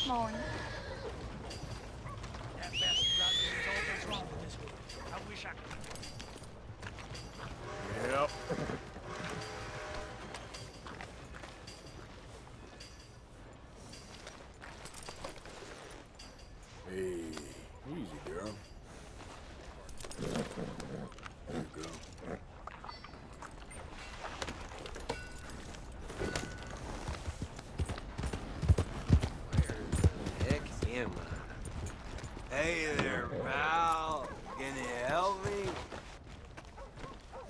Morning. That bastard out there is always wrong with this one. I wish I could. Yep. Hey, easy, girl. There you go. Heck am I? Hey there, pal. Can you help me?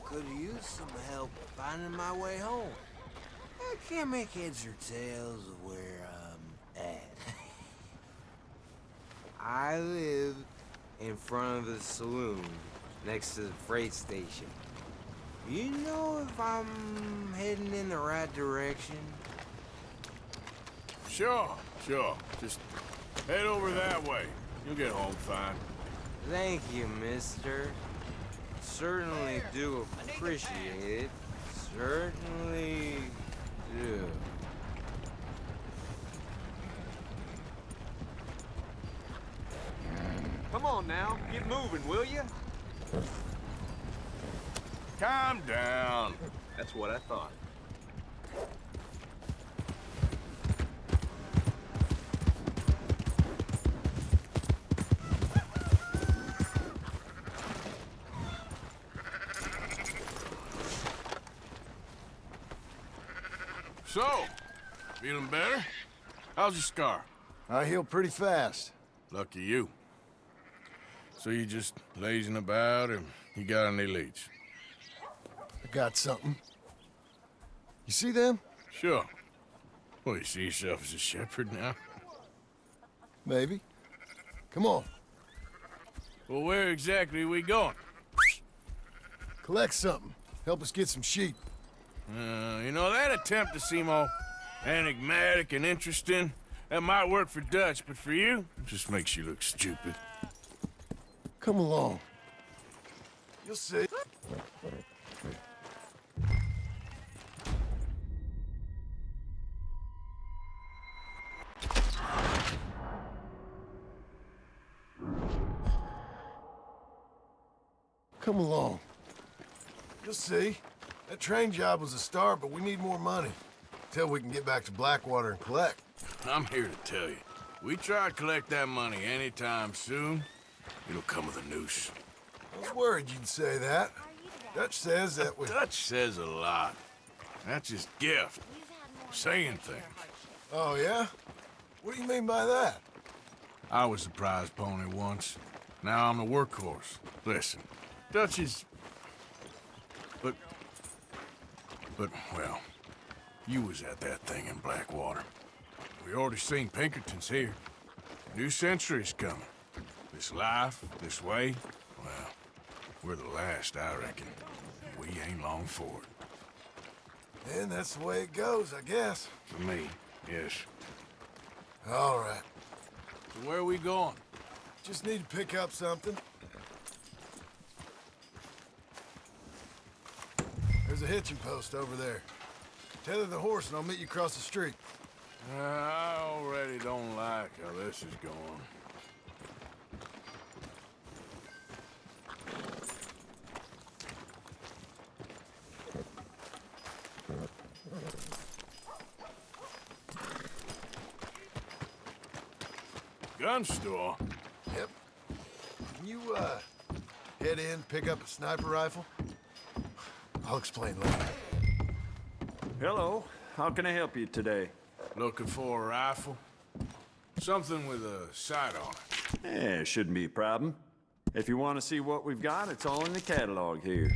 Could use some help finding my way home. I can't make heads or tails of where I'm at. I live in front of the saloon next to the freight station. You know if I'm heading in the right direction? Sure. Just head over that way. You'll get home fine. Thank you, mister. Certainly do appreciate it. Certainly do. Come on now, get moving, will you? Calm down. That's what I thought. So, feeling better? How's your scar? I heal pretty fast. Lucky you. So you just lazing about, and you got any leads? I got something. You see them? Sure. Well, you see yourself as a shepherd now? Maybe. Come on. Well, where exactly are we going? Collect something. Help us get some sheep. You know, that attempt to seem all enigmatic and interesting, that might work for Dutch, but for you, it just makes you look stupid. Come along. You'll see. Come along. You'll see. That train job was a start, but we need more money. Till we can get back to Blackwater and collect. I'm here to tell you, we try to collect that money anytime soon, it'll come with a noose. I was worried you'd say that. Dutch says that we... Dutch says a lot. That's his gift. Saying things. Oh, yeah? What do you mean by that? I was the prize pony once. Now I'm the workhorse. Listen, Dutch is... But, well, you was at that thing in Blackwater. We already seen Pinkertons here. New century's coming. This life, this way, well, we're the last, I reckon. We ain't long for it. And that's the way it goes, I guess. For me, yes. All right. So where are we going? Just need to pick up something. There's a hitching post over there. Tether the horse and I'll meet you across the street. I already don't like how this is going. Gun store? Yep. Can you, head in, pick up a sniper rifle? I'll explain later. Hello, how can I help you today? Looking for a rifle? Something with a sight on it. Shouldn't be a problem. If you want to see what we've got, it's all in the catalog here.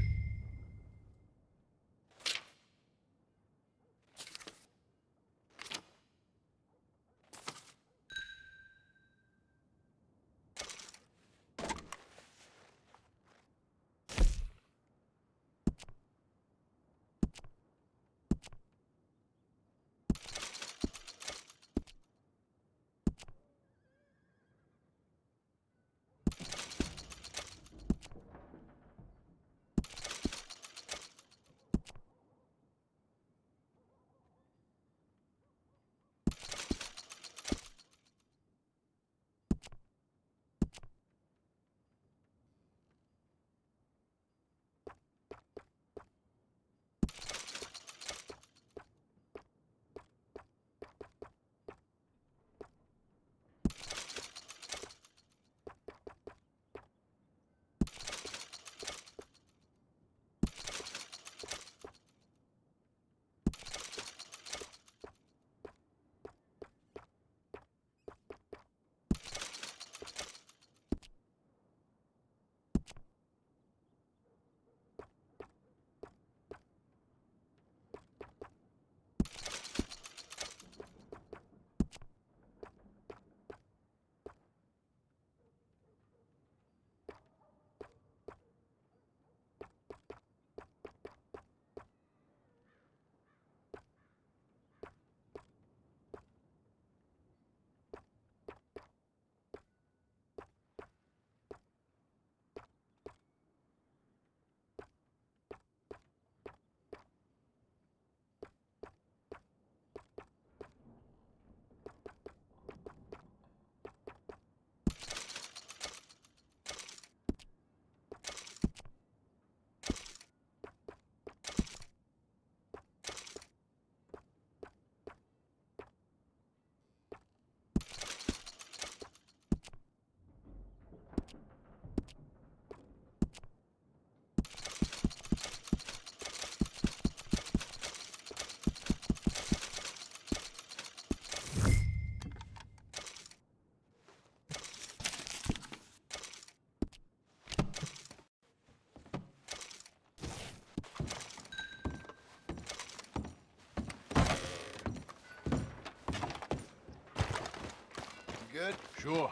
good? Sure.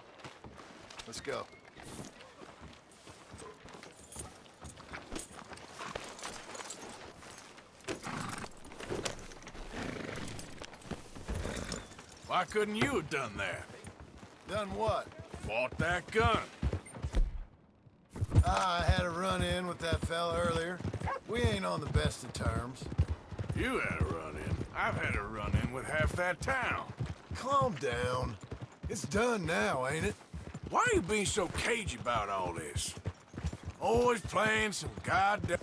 Let's go. Why couldn't you have done that? Done what? Bought that gun. I had a run-in with that fella earlier. We ain't on the best of terms. You had a run-in. I've had a run-in with half that town. Calm down. It's done now, ain't it? Why are you being so cagey about all this? Always playing some goddamn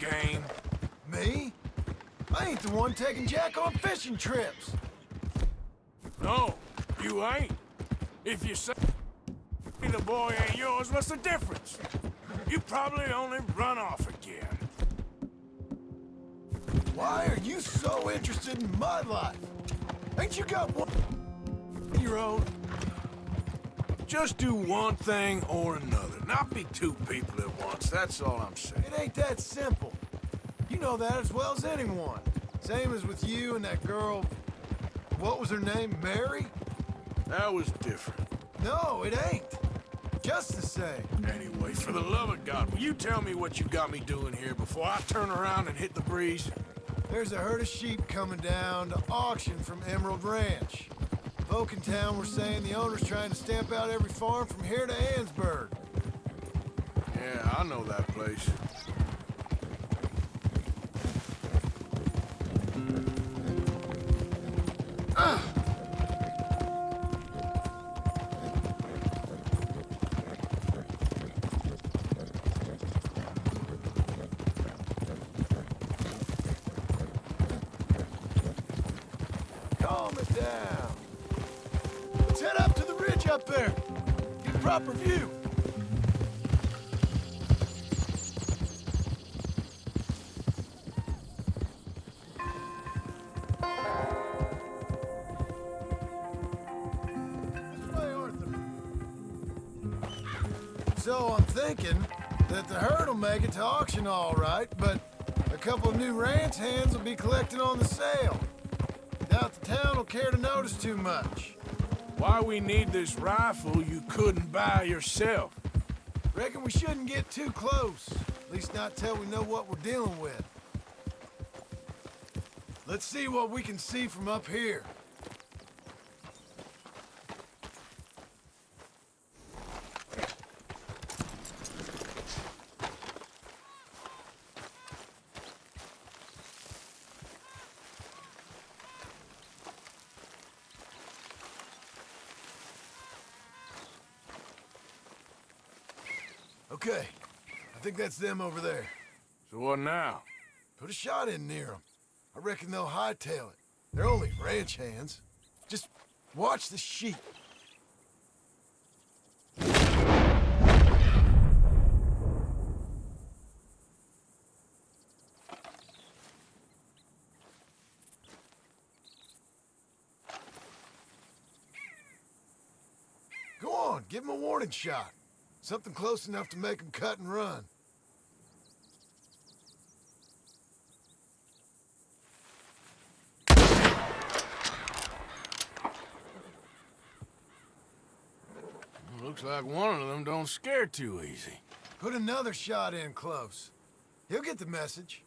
game. Me? I ain't the one taking Jack on fishing trips. No, you ain't. If you say the boy ain't yours, what's the difference? You probably only run off again. Why are you so interested in my life? Ain't you got one of your own? Just do one thing or another. Not be two people at once, that's all I'm saying. It ain't that simple. You know that as well as anyone. Same as with you and that girl... What was her name? Mary? That was different. No, it ain't. Just the same. Anyway, for the love of God, will you tell me what you got me doing here before I turn around and hit the breeze? There's a herd of sheep coming down to auction from Emerald Ranch. Folk in town were saying the owner's trying to stamp out every farm from here to Ansburg. Yeah, I know that place. Calm it down. Let's head up to the ridge up there. Get a proper view. This way, Arthur. So I'm thinking that the herd will make it to auction all right, but a couple of new ranch hands will be collecting on the sale. Doubt the town will care to notice too much. Why we need this rifle you couldn't buy yourself? Reckon we shouldn't get too close. At least not till we know what we're dealing with. Let's see what we can see from up here. Okay, I think that's them over there. So what now? Put a shot in near them. I reckon they'll hightail it. They're only ranch hands. Just watch the sheep. Go on, give them a warning shot. Something close enough to make them cut and run. Looks like one of them don't scare too easy. Put another shot in close. He'll get the message.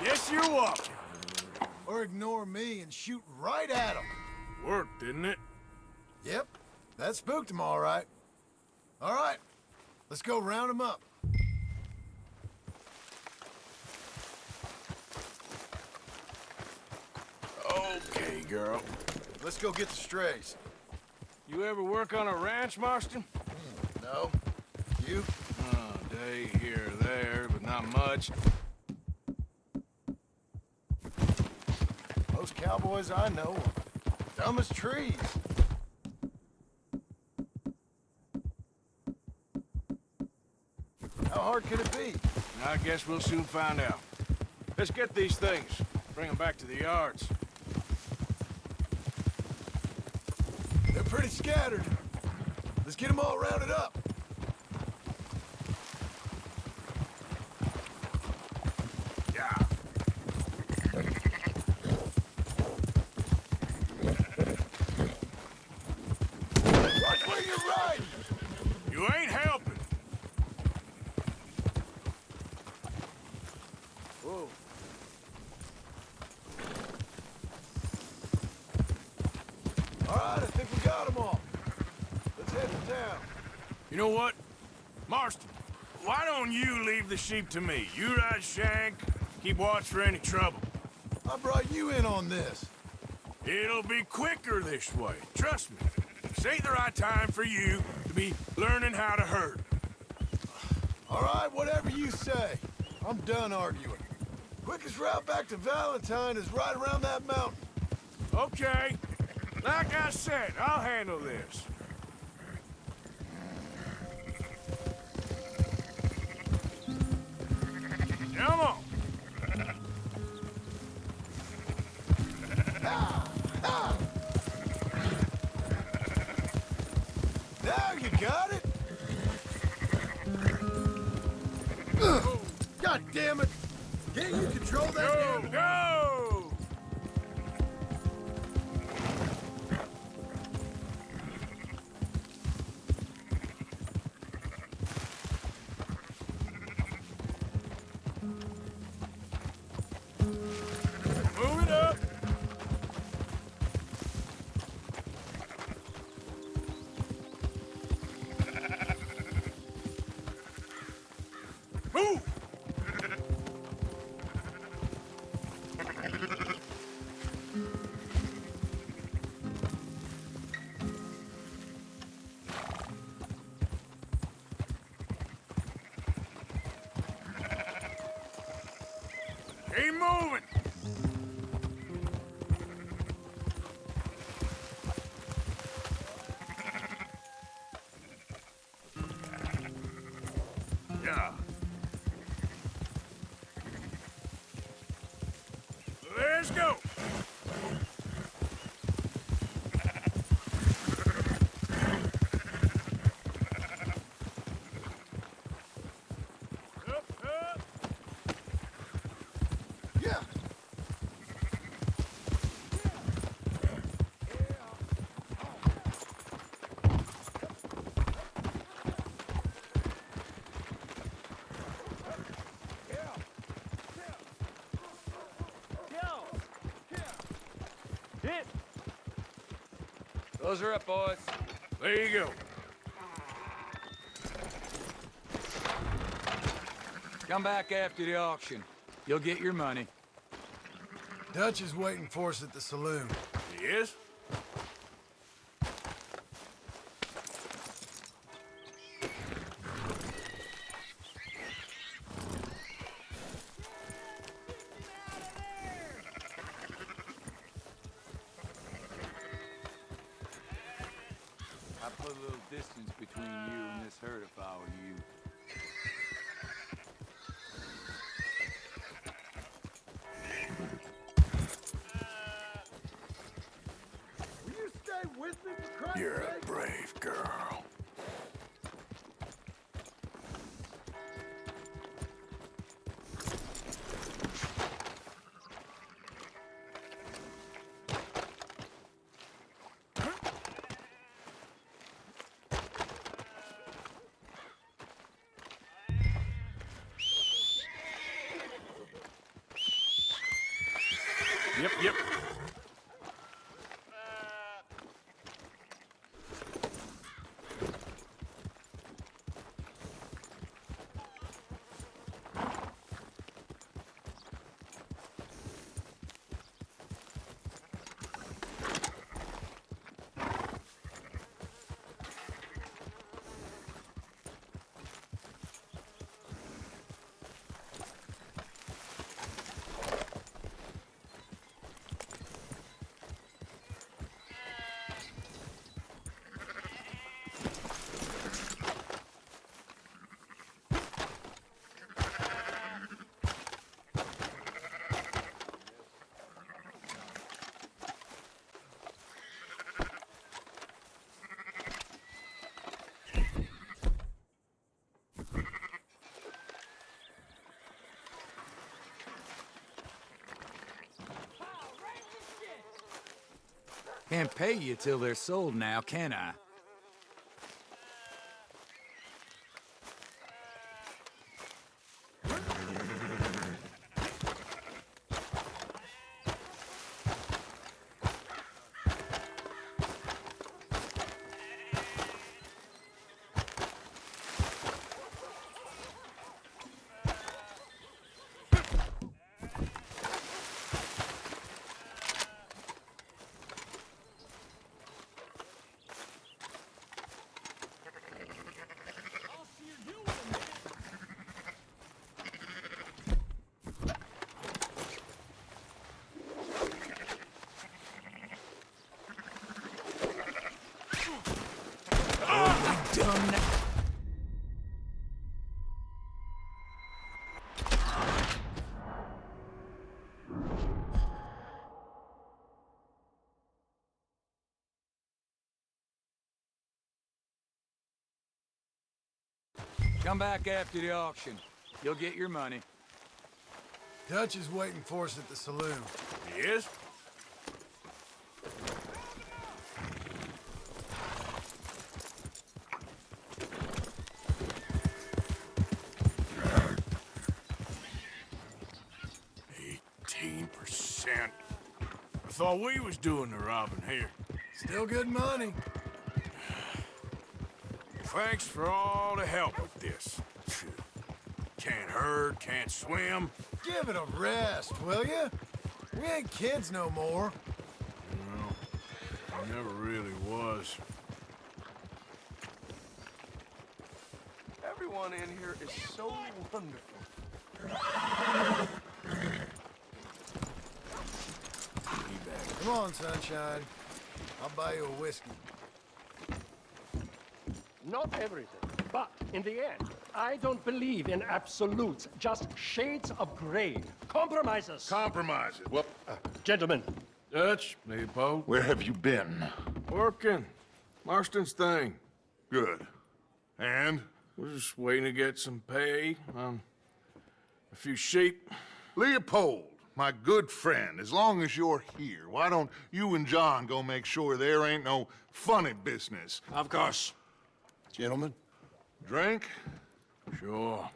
Guess you're walking. Or ignore me and shoot right at him. Worked, didn't it? Yep, that spooked him all right. All right, let's go round him up. Okay, girl. Let's go get the strays. You ever work on a ranch, Marston? No? You? Oh, day here or there, but not much. Most cowboys I know are dumb as trees. How hard could it be? I guess we'll soon find out. Let's get these things. Bring them back to the yards. They're pretty scattered. Let's get them all rounded up. Yeah. Watch where you're riding! You ain't helping. Whoa. All right, I think we got them all. Let's head to town. You know what? Marston, why don't you leave the sheep to me? You ride Shank, keep watch for any trouble. I brought you in on this. It'll be quicker this way. Trust me. This ain't the right time for you to be learning how to herd. All right, whatever you say. I'm done arguing. Quickest route back to Valentine is right around that mountain. Okay. Like I said, I'll handle this. Come on. Now you got it. Ugh. God damn it! Can't you control that Go, damn... go! Move it up. Move! Keep moving. Yeah. Let's go. Up, up. Yeah. Those are up, boys. There you go. Come back after the auction. You'll get your money. Dutch is waiting for us at the saloon. Yes? I'd put a little distance between you and this herd if I were you. Will you stay with me for Christ's You're a sake? brave girl. Yep. Can't pay you till they're sold now, can I? Dumb now. Come back after the auction. You'll get your money. Dutch is waiting for us at the saloon. Yes? %. I thought we was doing the robbing here. Still good money. Thanks for all the help with this. Phew. Can't herd, can't swim. Give it a rest, will you? We ain't kids no more. No, I never really was. Everyone in here is so wonderful. Come on, sunshine. I'll buy you a whiskey. Not everything, but in the end, I don't believe in absolutes, just shades of gray. Compromises. Compromises. Well, Gentlemen, Dutch, Leopold. where have you been? Working. Marston's thing. Good. And? We're just waiting to get some pay on a few sheep. Leopold, my good friend, as long as you're here, why don't you and John go make sure there ain't no funny business? Of course. Gentlemen? Drink? Sure.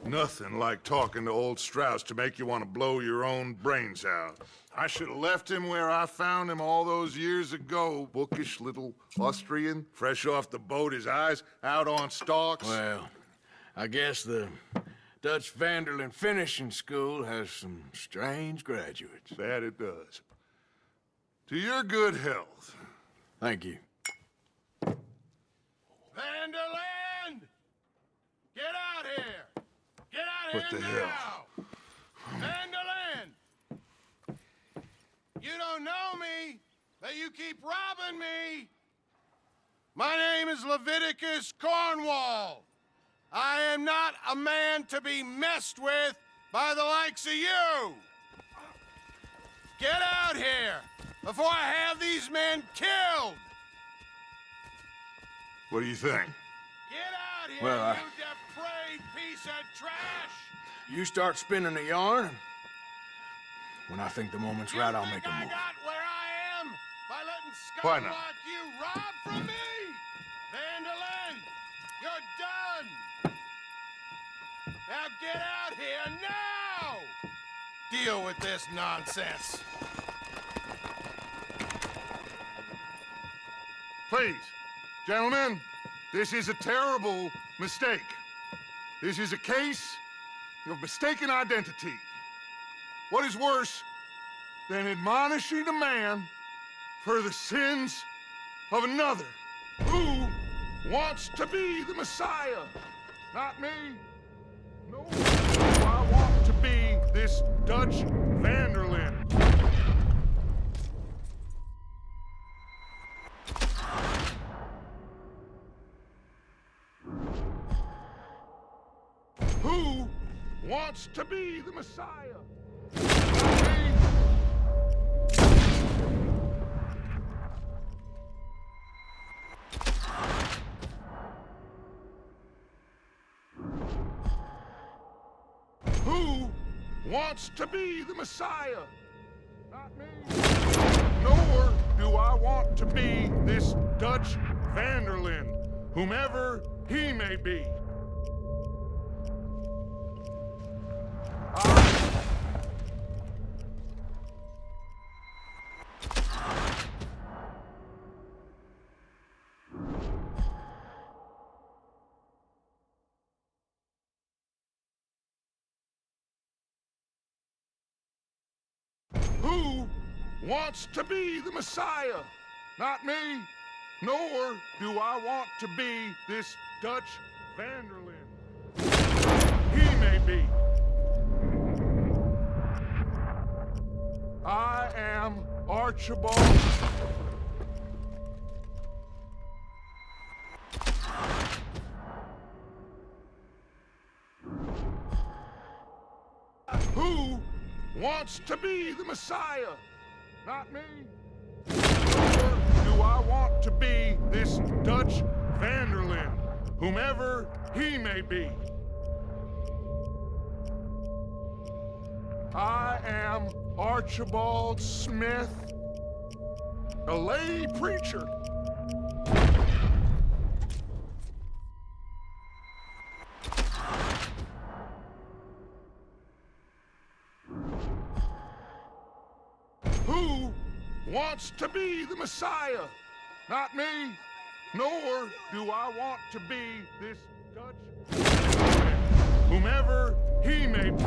Nothing like talking to old Strauss to make you want to blow your own brains out. I should have left him where I found him all those years ago. Bookish little Austrian, fresh off the boat, his eyes out on stalks. Well, I guess the Dutch Vanderlyn Finishing School has some strange graduates. That it does. To your good health. Thank you. Vanderland! Get out here! Get out What here the now! hell? Vanderland! You don't know me, but you keep robbing me! My name is Leviticus Cornwall. I am not a man to be messed with by the likes of you! Get out here before I have these men killed! What do you think? Get out here, Well, you depraved piece of trash! You start spinning a yarn, and when I think the moment's right, I'll make a I move. got where I am by letting Why scum not? like you rob from me? Vanderlyn, you're done! Now get out here now! Deal with this nonsense. Please, gentlemen, this is a terrible mistake. This is a case of mistaken identity. What is worse than admonishing a man for the sins of another who wants to be the Messiah? Not me. No, I want to be this Dutch Vanderlyn. Who wants to be the Messiah? Not me. Who wants to be the Messiah? Not me. do I want to be this Dutch Vanderlyn, whomever he may be. Who wants to be the Messiah? Not me, nor do I want to be this Dutch Vanderlyn. He may be. I am Archibald. Who wants to be the Messiah? Not me. Nor do I want to be this Dutch Vanderlyn, whomever he may be. I am Archibald Smith, a lay preacher. Who wants to be the Messiah? Not me, nor do I want to be this Dutch Vanderlyn, whomever he may be.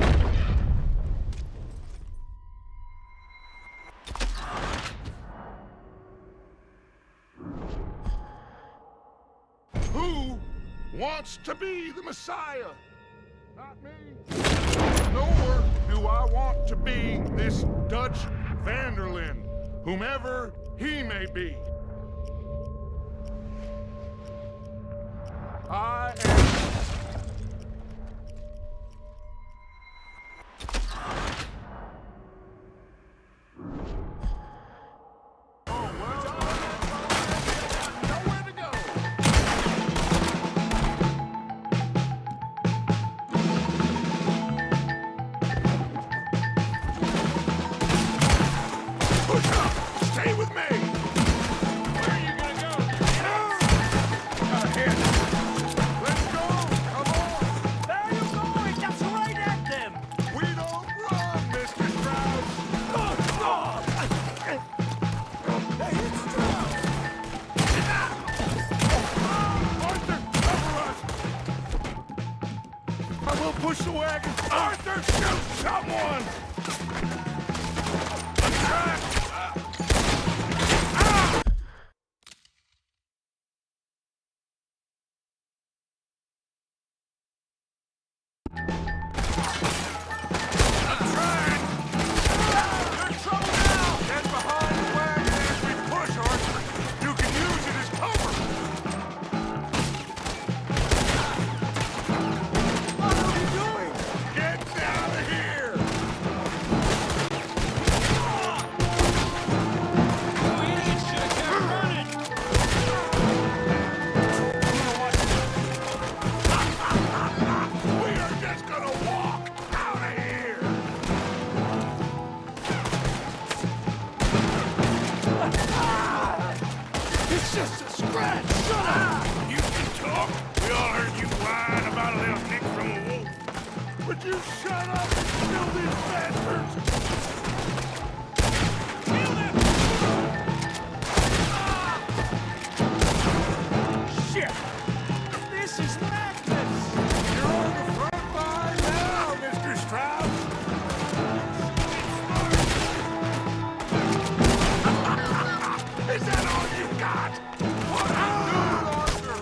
Who wants to be the Messiah? Not me. Nor do I want to be this Dutch Vanderlyn, whomever he may be. I am... Stay with me! Where are you gonna go? Ahead! Let's go! Come on! Where are you going? That's right at them! We don't run, Mr. Strauss! Oh, God! Hey, it's Strauss! Arthur, cover us! I will push the wagon! Arthur, shoot someone! Attack! Would you shut up and kill these bastards? Kill them! Shit! This is madness! You're on the front line now, Mr. Strauss! Is that all you got? What are you, Arthur?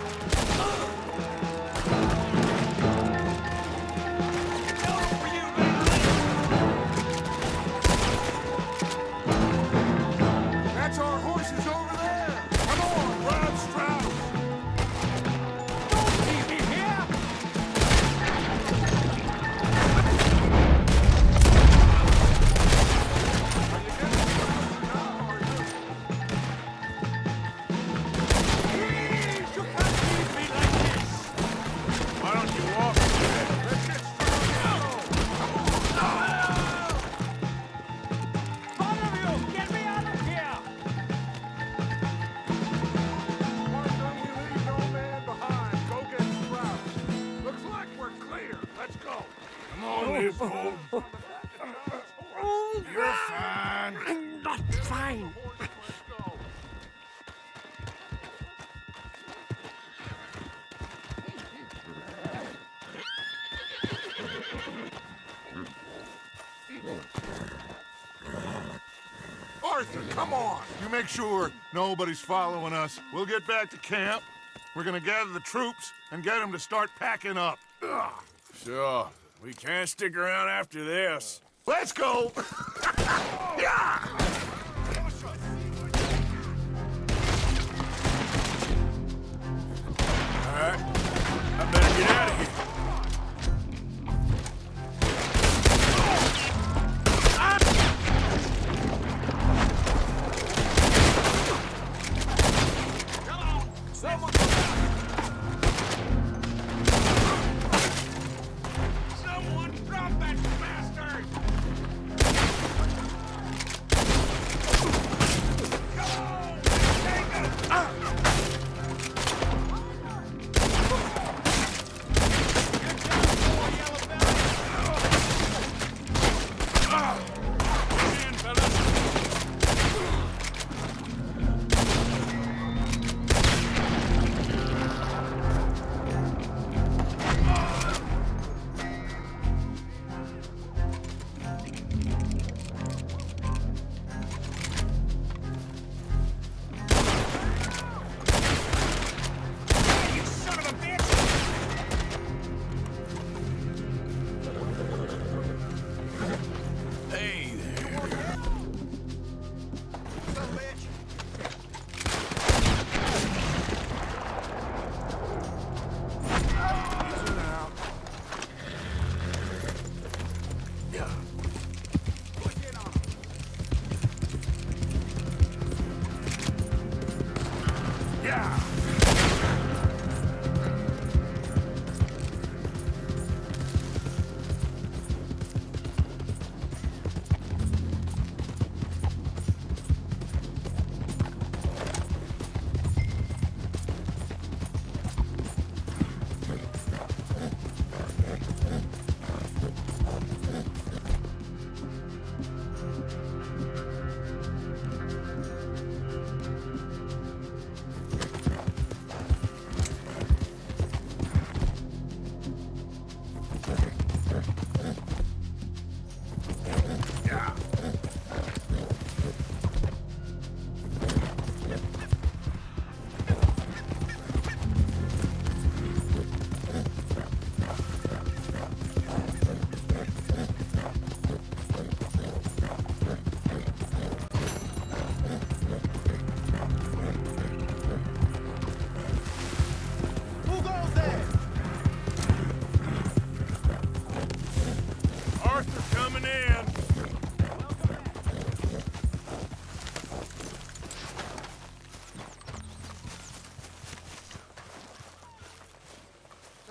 You're fine. I'm not fine. Arthur, come on! You make sure nobody's following us. We'll get back to camp. We're gonna gather the troops and get them to start packing up. Ugh. Sure. We can't stick around after this. Let's go! Yeah! All right. I better get out of here.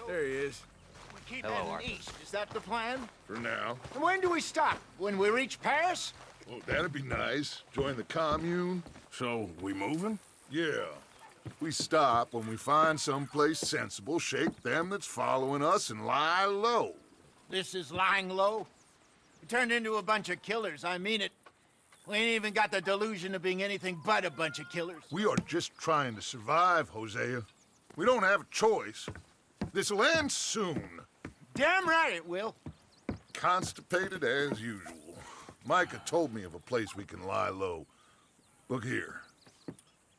There he is. We keep Hello, heading Arthur. east. Is that the plan? For now. And when do we stop? When we reach Paris? Well, that'd be nice. Join the commune. So, we moving? Yeah. We stop when we find someplace sensible, shake them that's following us, and lie low. This is lying low. We turned into a bunch of killers. I mean it. We ain't even got the delusion of being anything but a bunch of killers. We are just trying to survive, Hosea. We don't have a choice. This'll end soon. Damn right it will. Constipated as usual. Micah told me of a place we can lie low. Look here.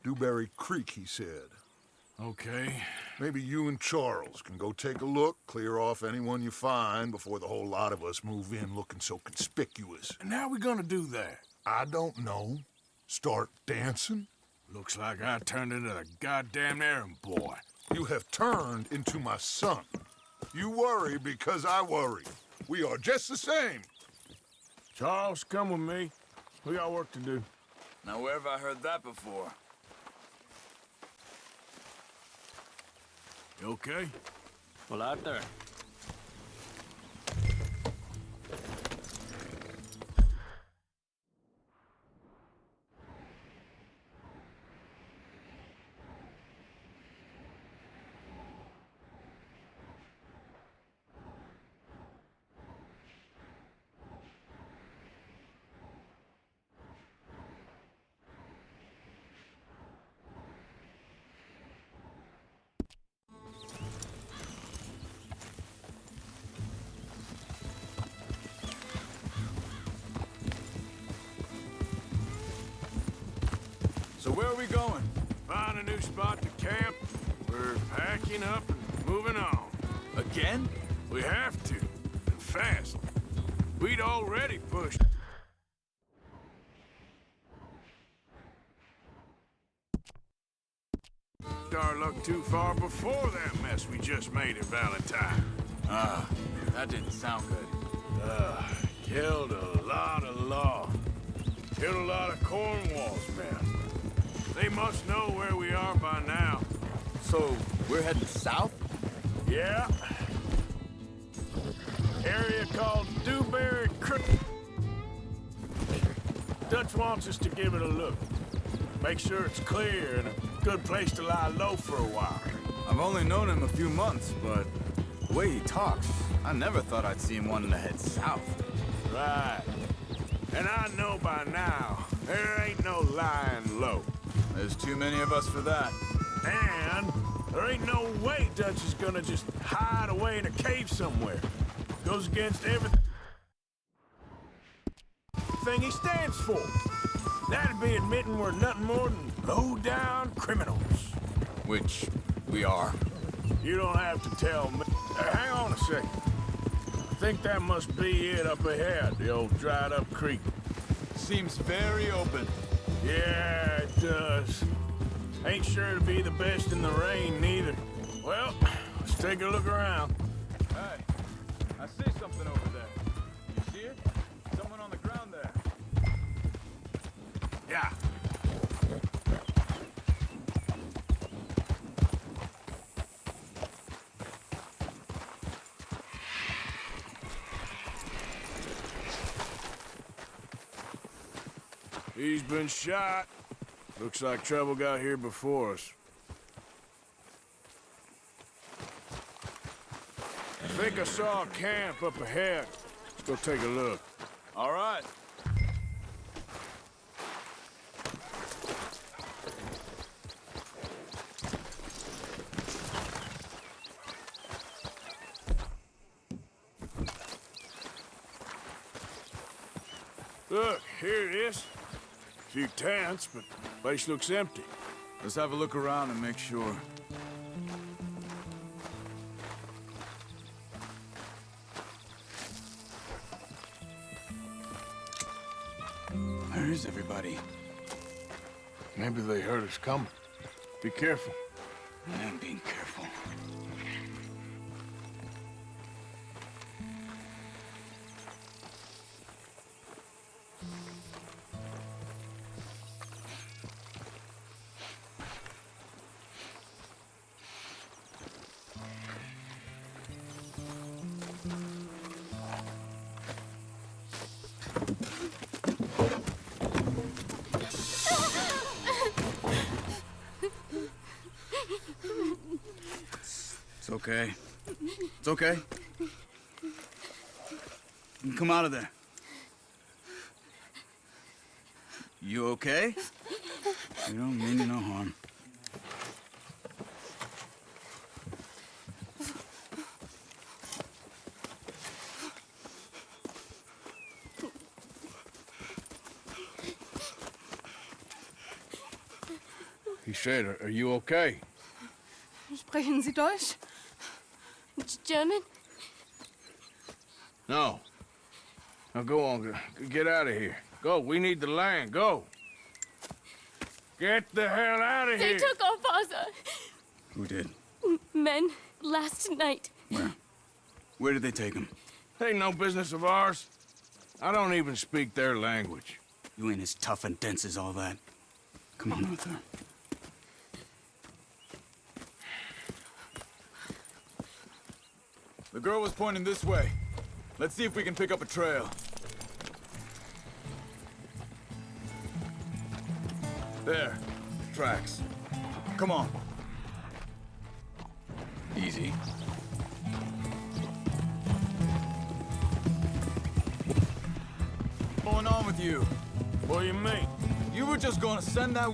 Dewberry Creek, he said. Okay. Maybe you and Charles can go take a look, clear off anyone you find before the whole lot of us move in looking so conspicuous. And how we gonna do that? I don't know. Start dancing? Looks like I turned into the goddamn errand boy. You have turned into my son. You worry because I worry. We are just the same. Charles, come with me. We got work to do. Now, where have I heard that before? You okay? Well, Arthur. So where are we going? Find a new spot to camp. We're packing up and moving on. Again? We have to, and fast. We'd already pushed. Our luck too far before that mess we just made at Valentine. That didn't sound good. Killed a lot of law. Killed a lot of Cornwall's men. They must know where we are by now. So, we're heading south? Yeah. Area called Dewberry Creek. Dutch wants us to give it a look. Make sure it's clear and a good place to lie low for a while. I've only known him a few months, but the way he talks, I never thought I'd see him wanting to head south. Right. And I know by now, there ain't no lying low. There's too many of us for that. And there ain't no way Dutch is gonna just hide away in a cave somewhere. Goes against everything he stands for. That'd be admitting we're nothing more than low-down criminals. Which we are. You don't have to tell me. Hang on a second. I think that must be it up ahead, the old dried-up creek. Seems very open. Yeah, it does. Ain't sure to be the best in the rain, neither. Well, let's take a look around. Hey, I see something over there. You see it? Someone on the ground there. Yeah. He's been shot. Looks like trouble got here before us. I think I saw a camp up ahead. Let's go take a look. All right. Look, here it is. A few tents, but the place looks empty. Let's have a look around and make sure. Where is everybody? Maybe they heard us coming. Be careful. I am being careful. It's okay. It's okay. You can come out of there. You okay? You don't mean you no harm. He said, are you okay? Sprechen Sie Deutsch? German? No. Now go on, get out of here. Go, we need the land, go. Get the hell out of They here. took our father. Who did? Men, last night. Where? Where did they take him? Ain't no business of ours. I don't even speak their language. You ain't as tough and dense as all that. Come on, Arthur. The girl was pointing this way. Let's see if we can pick up a trail. There. Tracks. Come on. Easy. What's going on with you? What do you mean? You were just gonna send that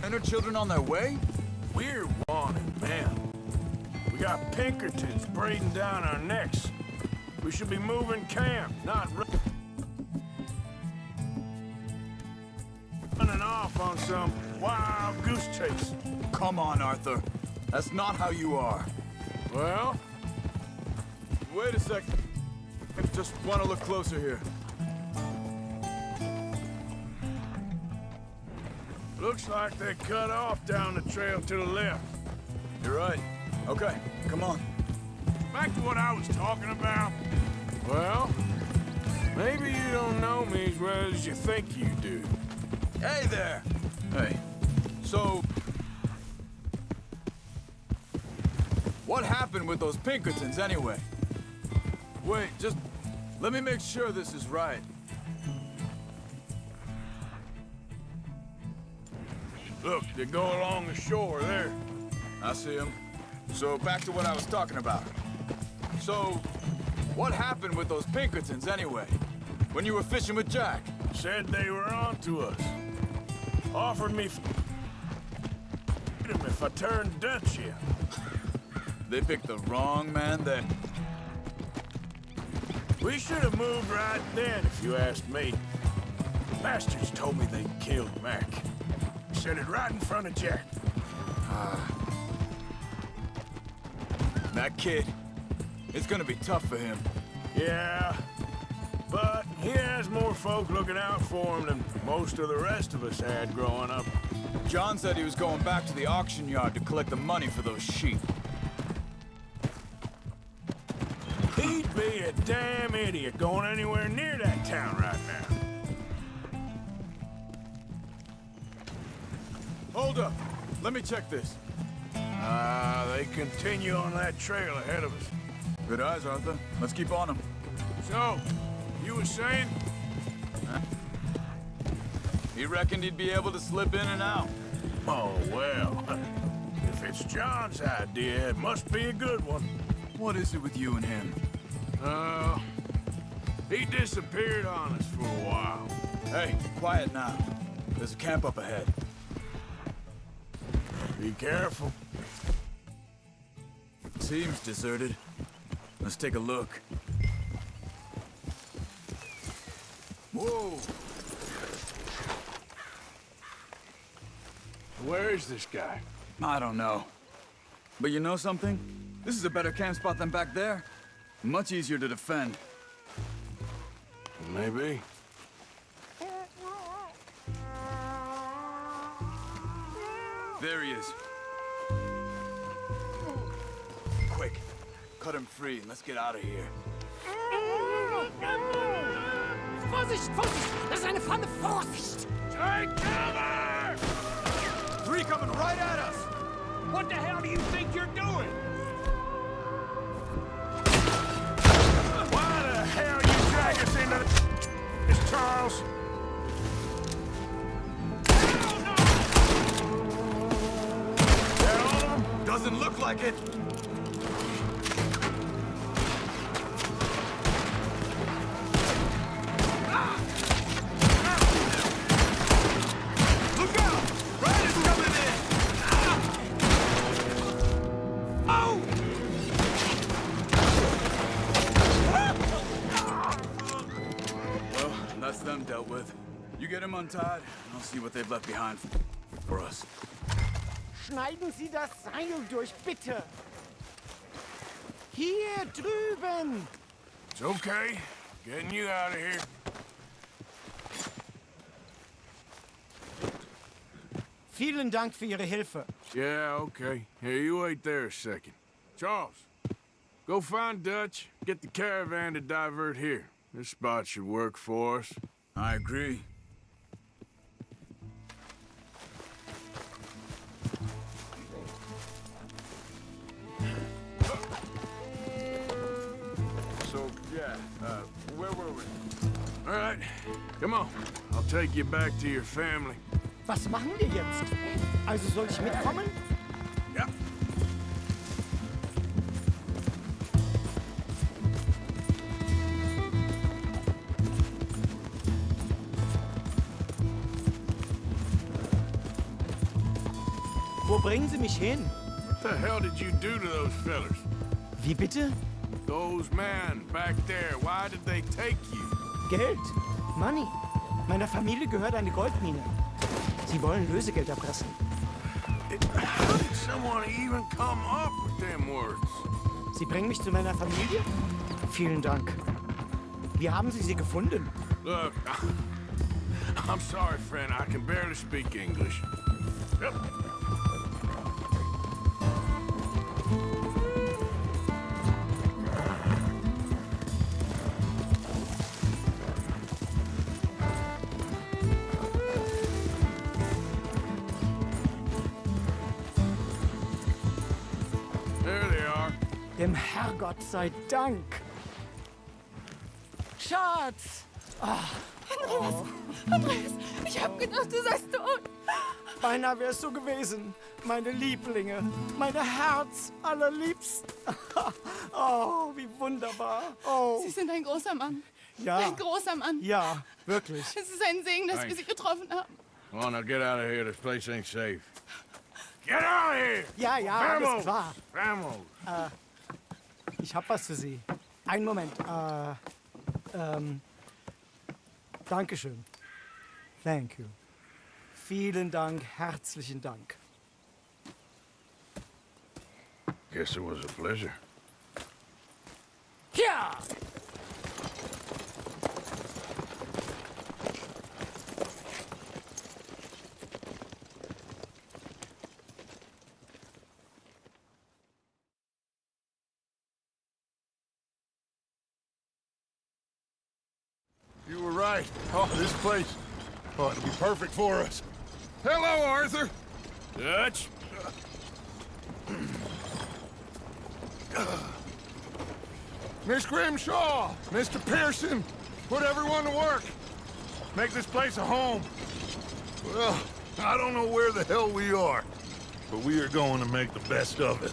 and her children on their way? We're wanted, man. We got Pinkertons breathing down our necks. We should be moving camp, not running off. off on some wild goose chase. Come on, Arthur. That's not how you are. Well, Wait a second. I just want to look closer here. looks like they cut off down the trail to the left. You're right. Okay, come on. Back to what I was talking about. Well, maybe you don't know me as well as you think you do. Hey there! Hey, so... what happened with those Pinkertons, anyway? Wait, just... let me make sure this is right. Look, they go along the shore there. I see them. So, back to what I was talking about. So, what happened with those Pinkertons, anyway? When you were fishing with Jack? Said they were on to us. Offered me freedom if I turned Dutch here. They picked the wrong man then. We should have moved right then, if you asked me. Bastards told me they killed Mac. Said it right in front of Jack. That kid, it's gonna be tough for him. Yeah, but he has more folk looking out for him than most of the rest of us had growing up. John said he was going back to the auction yard to collect the money for those sheep. He'd be a damn idiot going anywhere near that town right now. Hold up. Let me check this. They continue on that trail ahead of us. Good eyes, Arthur. Let's keep on them. So, you were saying? He reckoned he'd be able to slip in and out. Oh, well. If it's John's idea, it must be a good one. What is it with you and him? He disappeared on us for a while. Hey, quiet now. There's a camp up ahead. Be careful. Seems deserted. Let's take a look. Whoa! Where is this guy? I don't know. But you know something? This is a better camp spot than back there. Much easier to defend. Maybe. There he is. Quick, cut him free and let's get out of here. Vorsicht, Vorsicht! Das ist eine Pfanne! Vorsicht! Take cover! Three coming right at us! What the hell do you think you're doing? Why the hell you drag us into this, Charles? Doesn't look like it. Look out! Riders coming in! Oh! Well, that's them dealt with. You get them untied, and I'll see what they've left behind for us. Schneiden Sie das Seil durch, bitte! Hier drüben! It's okay. Getting you out of here. Vielen Dank für Ihre Hilfe. Yeah, okay. Here, you wait there a second. Charles, go find Dutch. Get the caravan to divert here. This spot should work for us. I agree. So, yeah, where were we? All right, come on. I'll take you back to your family. Was machen wir jetzt? Also soll ich mitkommen? Ja. Wo bringen Sie mich hin? What the hell did you do to those fellers? Wie bitte? Those men back there, why did they take you? Geld. Money. Meiner Familie gehört eine Goldmine. Sie wollen Lösegeld erpressen. How did someone even come up with them words? Sie bringen mich zu meiner Familie? Vielen Dank. Wie haben Sie sie gefunden? Look, I'm sorry, friend. I can barely speak English. Yep. There they are. Dem Herrgott sei Dank. Schatz! Andreas, ich hab gedacht, du seist tot. Beinahe wär's so gewesen. Meine Lieblinge, meine Herz allerliebsten. Oh, wie wunderbar. Oh. Sie sind ein großer Mann. Ja. Ein großer Mann. Ja, wirklich. Es ist ein Segen, dass wir Sie getroffen haben. Come on, now get out of here. This place ain't safe. Get out of here! Ja, ja, alles klar. Vamos! Ich hab was für Sie. Einen Moment. Dankeschön. Thank you. Vielen Dank, herzlichen Dank. Guess it was a pleasure. Ja! You were right. Oh, this place. Oh, it'll be perfect for us. Hello, Arthur. Dutch? Miss Grimshaw, Mr. Pearson, put everyone to work. Make this place a home. Well, I don't know where the hell we are, but we are going to make the best of it.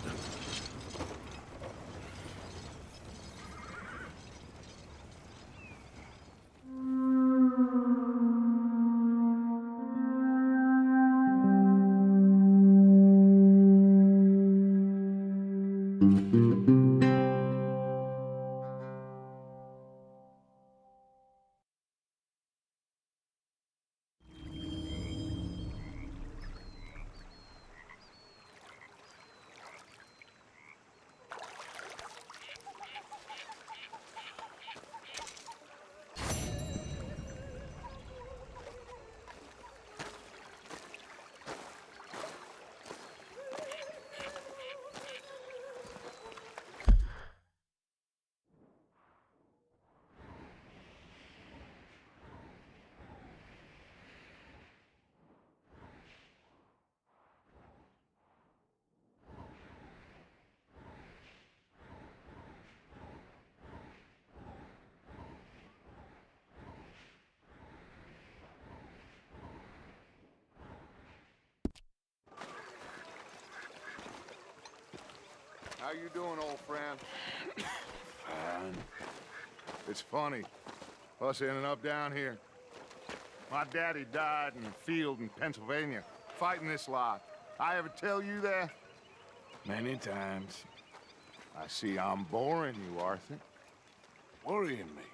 How you doing, old friend? Fine. It's funny, us ending up down here. My daddy died in a field in Pennsylvania, fighting this lot. I ever tell you that? Many times. I see I'm boring you, Arthur. Worrying me.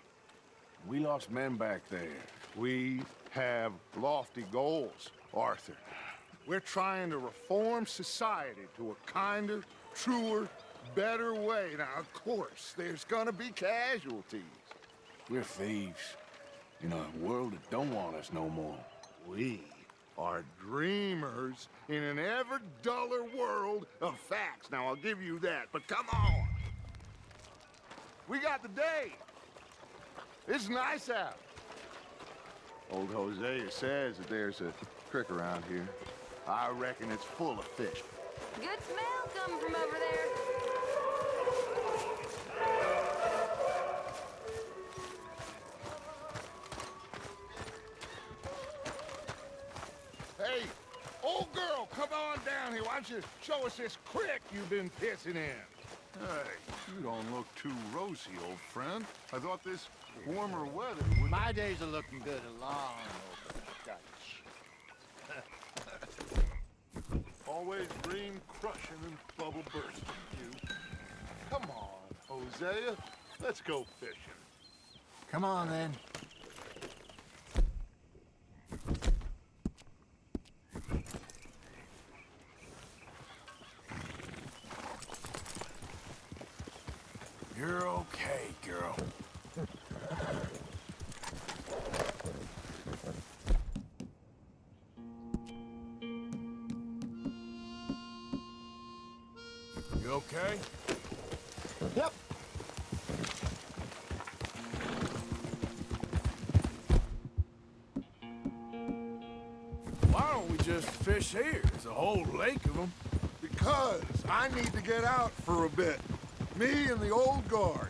We lost men back there. We have lofty goals, Arthur. We're trying to reform society to a kinder, truer, better way. Now, of course, there's gonna be casualties. We're thieves. In a world that don't want us no more. We are dreamers in an ever duller world of facts. Now, I'll give you that, but come on. We got the day. It's nice out. Old Hosea says that there's a creek around here. I reckon it's full of fish. Good smell coming from over there. Hey, old girl, come on down here. Why don't you show us this creek you've been pissing in? Hey, you don't look too rosy, old friend. I thought this warmer weather would... My days are looking good along over Dutch. Always dream crushing and bubble bursting, you. Come on, Hosea. Let's go fishing. Come on, then. okay? Yep. Why don't we just fish here? There's a whole lake of them. Because I need to get out for a bit. Me and the old guard.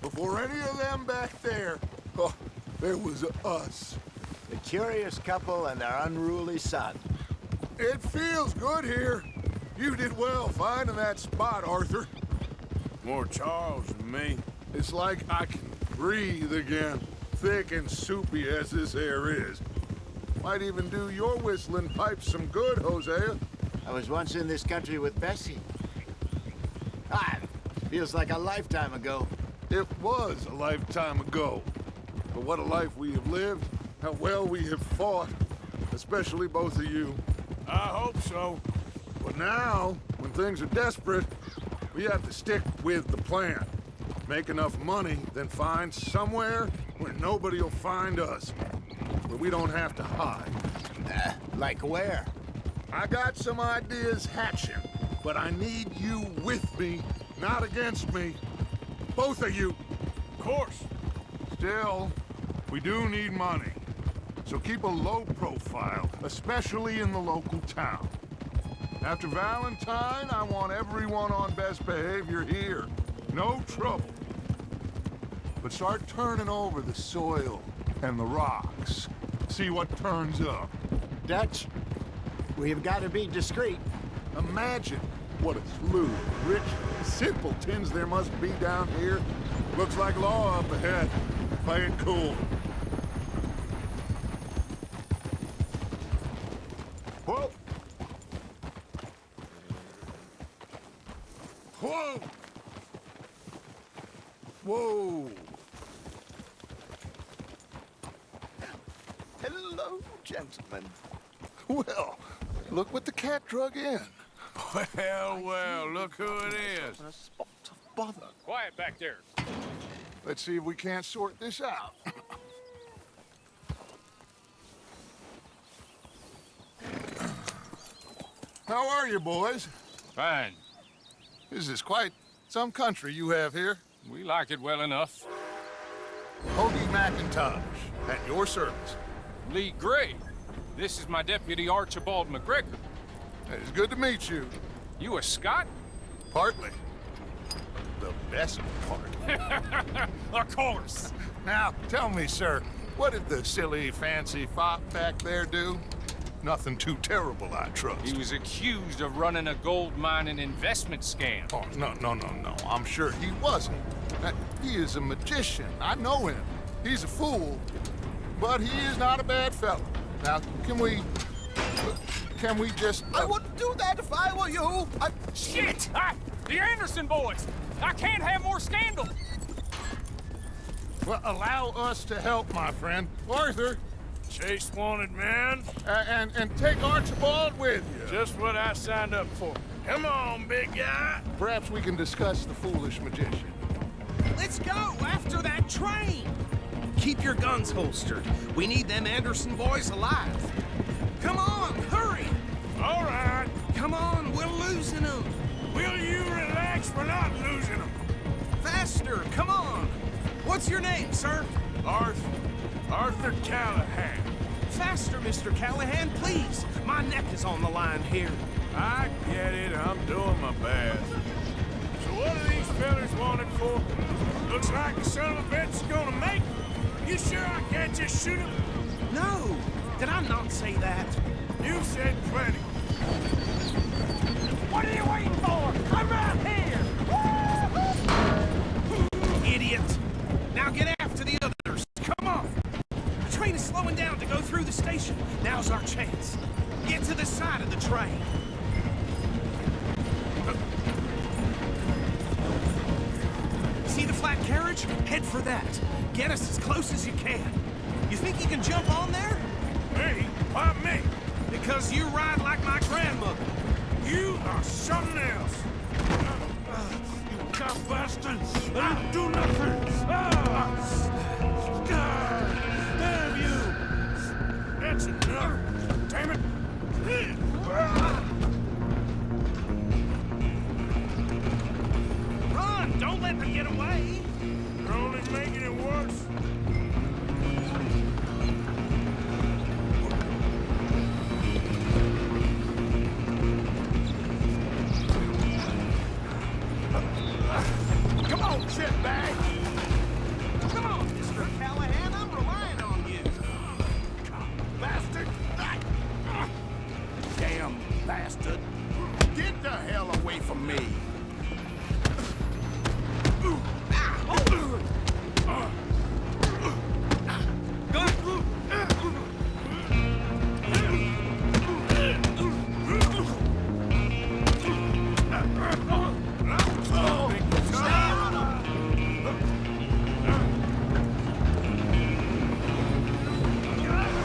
Before any of them back there, oh, there was us. The curious couple and their unruly son. It feels good here. You did well finding that spot, Arthur. More Charles than me. It's like I can breathe again, thick and soupy as this air is. Might even do your whistling pipes some good, Hosea. I was once in this country with Bessie. Feels like a lifetime ago. It was a lifetime ago. But what a life we have lived, how well we have fought, especially both of you. I hope so. But now, when things are desperate, we have to stick with the plan. Make enough money, then find somewhere where nobody will find us. Where we don't have to hide. Like where? I got some ideas hatching, but I need you with me, not against me. Both of you. Of course. Still, we do need money. So keep a low profile, especially in the local town. After Valentine, I want everyone on best behavior here. No trouble. But start turning over the soil and the rocks. See what turns up. Dutch, we've got to be discreet. Imagine what a slew of rich simpletons there must be down here. Looks like law up ahead. Play it cool. Whoa! Whoa! Whoa! Hello, gentlemen. Well, look what the cat drug in. Well, look who it is. A spot of bother. Quiet back there. Let's see if we can't sort this out. How are you, boys? Fine. This is quite some country you have here. We like it well enough. Hoagie McIntosh, at your service. Lee Gray. This is my deputy Archibald McGregor. It's good to meet you. You a Scot? Partly. The best part. Of course. Now, tell me, sir, what did the silly, fancy fop back there do? Nothing too terrible, I trust. He was accused of running a gold mining investment scam. Oh, no. I'm sure he wasn't. He is a magician. I know him. He's a fool, but he is not a bad fellow. Now, can we just... I wouldn't do that if I were you. Shit! The Anderson boys! I can't have more scandal! Well, allow us to help, my friend. Arthur! Chase wanted man. And take Archibald with you. Just what I signed up for. Come on, big guy. Perhaps we can discuss the foolish magician. Let's go after that train! Keep your guns holstered. We need them Anderson boys alive. Come on, hurry! All right. Come on, we're losing them. Will you relax? We're not losing them. Faster, come on. What's your name, sir? Arthur Callahan. Faster, Mr. Callahan, please. My neck is on the line here. I get it. I'm doing my best. So what are these fellas wanted for? Looks like the son of a bitch is gonna make them. You sure I can't just shoot him? No! Did I not say that? You said plenty. What are you waiting for? I'm right here! Idiot! Now get after the others. Come on! The train is slowing down to go through the station. Now's our chance. Get to the side of the train. See the flat carriage? Head for that. Get us as close as you can. You think you can jump on there? Me? Why me? Because you ride like my grandmother. You are something else. You cock bastard! I didn't do nothing! Damn you! That's enough! Damn it! Don't let them get away. You're only making it worse. Come on, shitbag! Come on, Mr. Callahan, I'm relying on you. Bastard! Damn bastard! Get the hell away from me!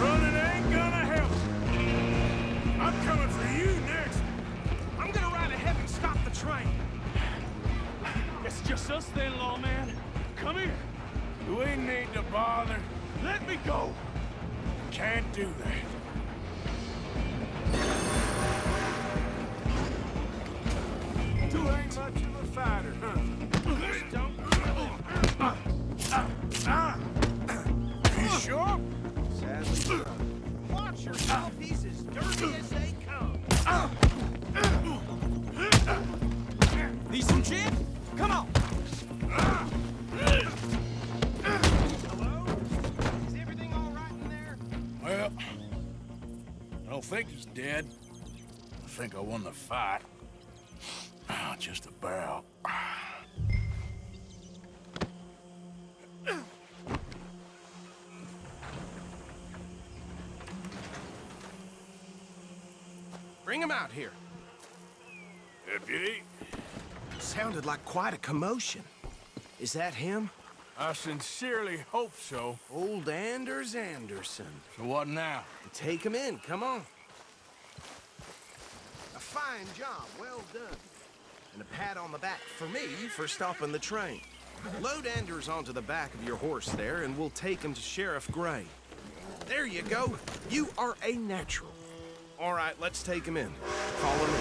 Running ain't gonna help. I'm coming for you next. I'm gonna ride ahead and stop the train. It's just us then, lawman. Come here. We need to bother. Let me go. Can't do that. You ain't much of a fighter, huh? You sure? Sadly, so. Watch yourself, he's as dirty as they come. Need some gin? Come on. Hello? Is everything all right in there? Well, I don't think he's dead. I think I won the fight. Just about. Bring him out here. Deputy, Sounded like quite a commotion. Is that him? I sincerely hope so. Old Anders Anderson. So what now? Take him in, come on. A fine job, well done. And a pat on the back for me for stopping the train. Load Anders onto the back of your horse there, and we'll take him to Sheriff Gray. There you go. You are a natural. All right, let's take him in. Follow me.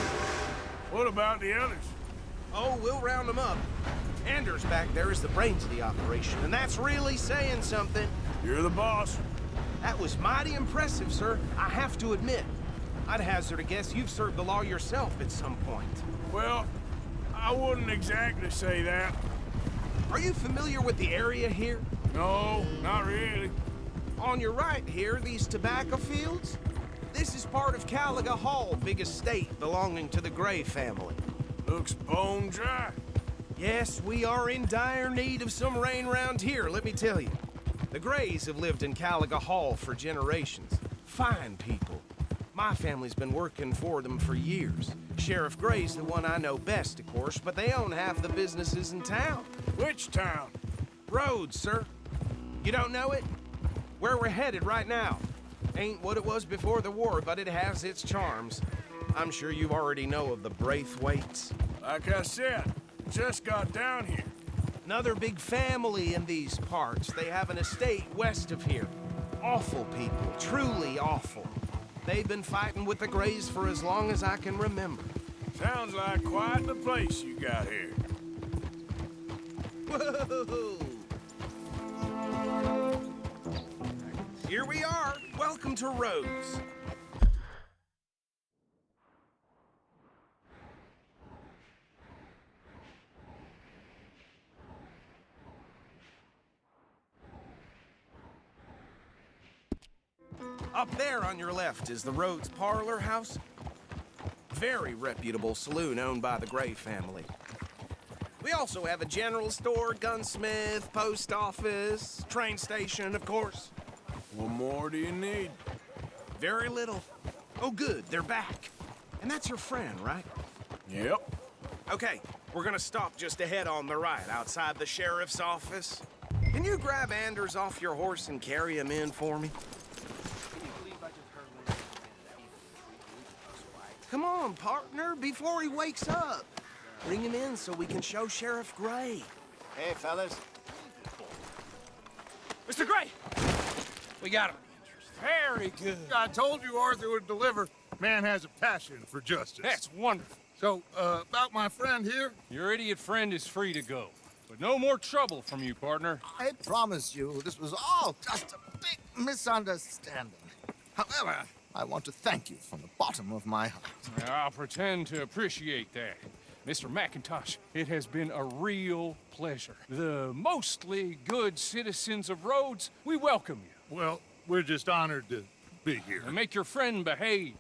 What about the others? Oh, we'll round them up. Anders back there is the brains of the operation, and that's really saying something. You're the boss. That was mighty impressive, sir. I have to admit. I'd hazard a guess you've served the law yourself at some point. Well, I wouldn't exactly say that. Are you familiar with the area here? No, not really. On your right here, these tobacco fields? This is part of Caliga Hall, big estate belonging to the Gray family. Looks bone dry. Yes, we are in dire need of some rain round here, let me tell you. The Grays have lived in Caliga Hall for generations. Fine people. My family's been working for them for years. Sheriff Gray's the one I know best, of course, but they own half the businesses in town. Which town? Rhodes, sir. You don't know it? Where we're headed right now. Ain't what it was before the war, but it has its charms. I'm sure you already know of the Braithwaites. Like I said, just got down here. Another big family in these parts. They have an estate west of here. Awful people, truly awful. They've been fighting with the Grays for as long as I can remember. Sounds like quite the place you got here. Whoa! Here we are. Welcome to Rhodes. Up there on your left is the Rhodes Parlor House. Very reputable saloon owned by the Gray family. We also have a general store, gunsmith, post office, train station, of course. What more do you need? Very little. Oh, good, they're back. And that's your friend, right? Yep. Okay, we're gonna stop just ahead on the right, outside the sheriff's office. Can you grab Anders off your horse and carry him in for me? Come on, partner, before he wakes up. Bring him in so we can show Sheriff Gray. Hey, fellas. Mr. Gray! We got him. Very good. I told you Arthur would deliver. Man has a passion for justice. That's wonderful. So, about my friend here? Your idiot friend is free to go. But no more trouble from you, partner. I promise you this was all just a big misunderstanding. However, I want to thank you from the bottom of my heart. I'll pretend to appreciate that. Mr. McIntosh, it has been a real pleasure. The mostly good citizens of Rhodes, we welcome you. Well, we're just honored to be here. And make your friend behave.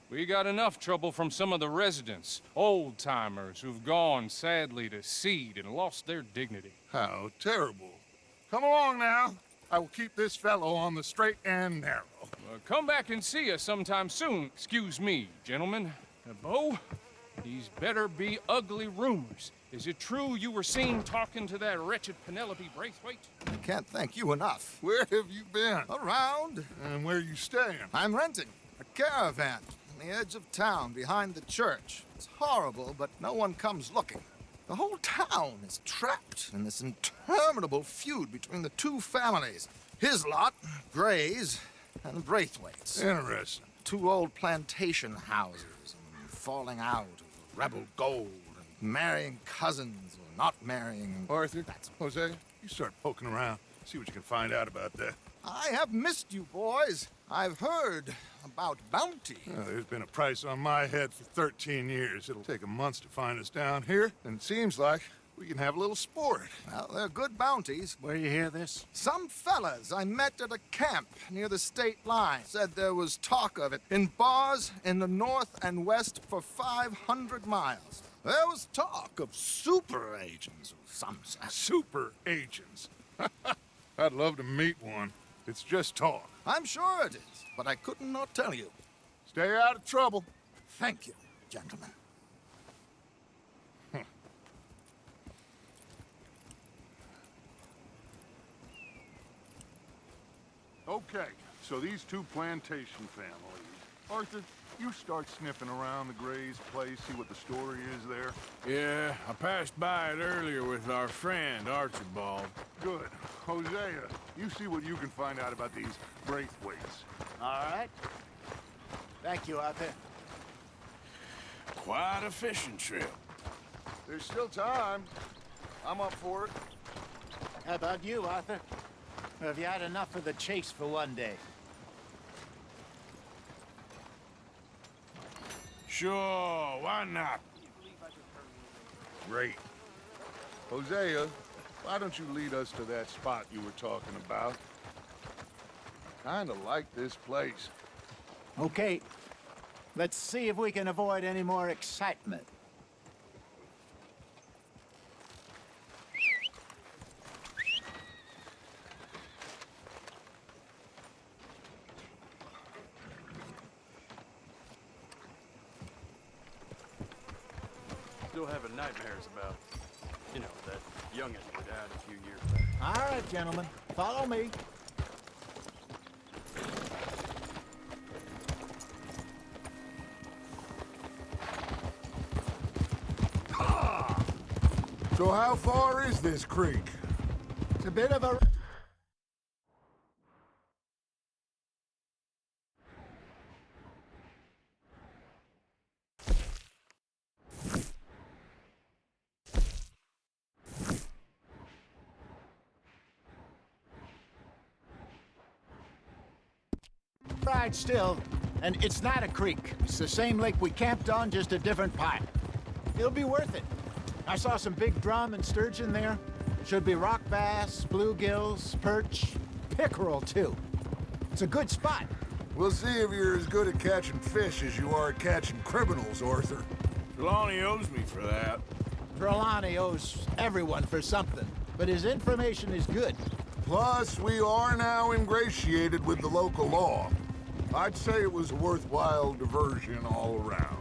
We got enough trouble from some of the residents, old-timers who've gone, sadly, to seed and lost their dignity. How terrible. Come along now. I will keep this fellow on the straight and narrow. Come back and see us sometime soon. Excuse me, gentlemen. Bo, these better be ugly rumors. Is it true you were seen talking to that wretched Penelope Braithwaite? I can't thank you enough. Where have you been? Around. And where are you staying? I'm renting a caravan on the edge of town behind the church. It's horrible, but no one comes looking. The whole town is trapped in this interminable feud between the two families. His lot, Gray's, and Braithwaite's. Interesting. Two old plantation houses, and falling out of rebel gold, and marrying cousins or not marrying. Arthur, Hosea, you start poking around. See what you can find out about that. I have missed you, boys. I've heard about bounty. Well, there's been a price on my head for 13 years. It'll take a month to find us down here, and it seems like we can have a little sport. Well, they're good bounties. Where you hear this? Some fellas I met at a camp near the state line said there was talk of it in bars in the north and west for 500 miles. There was talk of super agents of some sort. Super agents? I'd love to meet one. It's just talk. I'm sure it is, but I couldn't not tell you. Stay out of trouble. Thank you, gentlemen. Okay, so these two plantation families. Arthur, you start sniffing around the Gray's place, see what the story is there. Yeah, I passed by it earlier with our friend, Archibald. Good. Hosea, you see what you can find out about these Braithwaites. All right. Thank you, Arthur. Quite a fishing trip. There's still time. I'm up for it. How about you, Arthur? Or have you had enough of the chase for one day? Sure, why not? Great. Hosea, why don't you lead us to that spot you were talking about? Kinda like this place. Okay. Let's see if we can avoid any more excitement. Still having nightmares about, you know, that youngin' who died a few years back. All right, gentlemen. Follow me. So how far is this creek? It's a bit of a... Right still, and it's not a creek. It's the same lake we camped on, just a different part. It'll be worth it. I saw some big drum and sturgeon there. Should be rock bass, bluegills, perch, pickerel too. It's a good spot. We'll see if you're as good at catching fish as you are at catching criminals, Arthur. Trelawney owes me for that. Trelawney owes everyone for something, but his information is good. Plus, we are now ingratiated with the local law. I'd say it was a worthwhile diversion all around.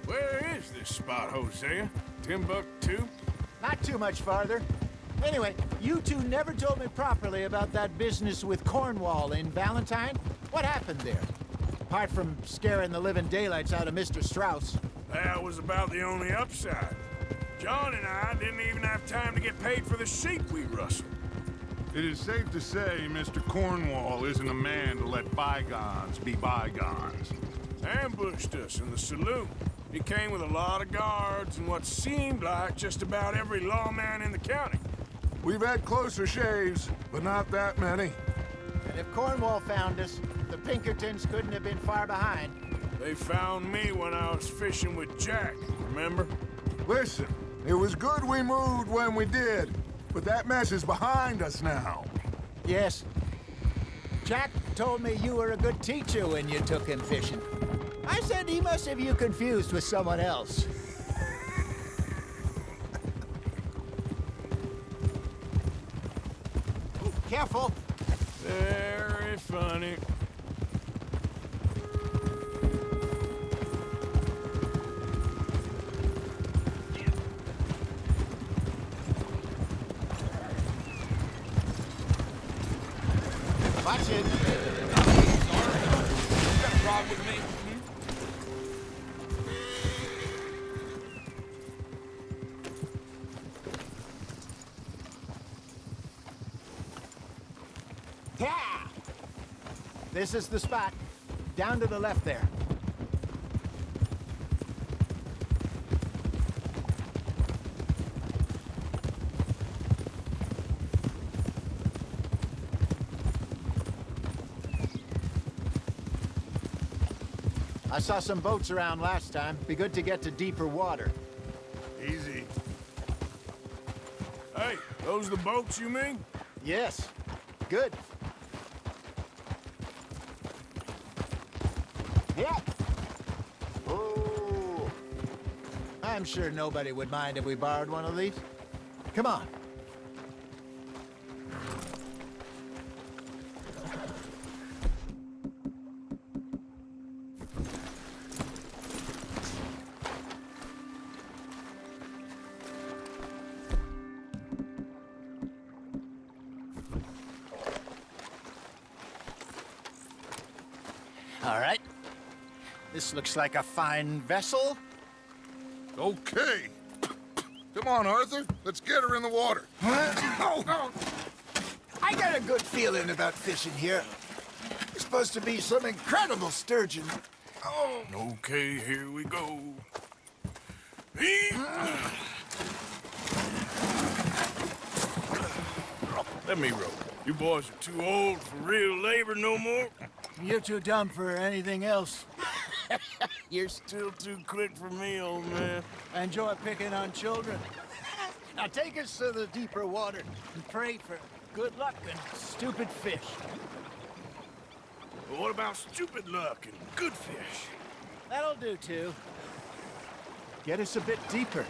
Where is this spot, Hosea? Timbuktu? Not too much farther. Anyway, you two never told me properly about that business with Cornwall in Valentine. What happened there? Apart from scaring the living daylights out of Mr. Strauss. That was about the only upside. John and I didn't even have time to get paid for the sheep we rustled. It is safe to say Mr. Cornwall isn't a man to let bygones be bygones. Ambushed us in the saloon. He came with a lot of guards and what seemed like just about every lawman in the county. We've had closer shaves, but not that many. And if Cornwall found us, the Pinkertons couldn't have been far behind. They found me when I was fishing with Jack, remember? Listen, it was good we moved when we did, but that mess is behind us now. Yes. Jack told me you were a good teacher when you took him fishing. I said he must have you confused with someone else. Ooh, careful. Very funny. Watch it. You got a problem with me? Yeah! This is the spot. Down to the left there. I saw some boats around last time. Be good to get to deeper water. Easy. Hey, those the boats you mean? Yes. Good. Yeah. Oh. I'm sure nobody would mind if we borrowed one of these. Come on. All right. This looks like a fine vessel. Okay. Come on, Arthur. Let's get her in the water. Oh. I got a good feeling about fishing here. It's supposed to be some incredible sturgeon. Oh. Okay, here we go. Let me row. You boys are too old for real labor no more. You're too dumb for anything else. You're still too quick for me, old man. I enjoy picking on children. Now take us to the deeper water and pray for good luck and stupid fish. Well, what about stupid luck and good fish? That'll do, too. Get us a bit deeper.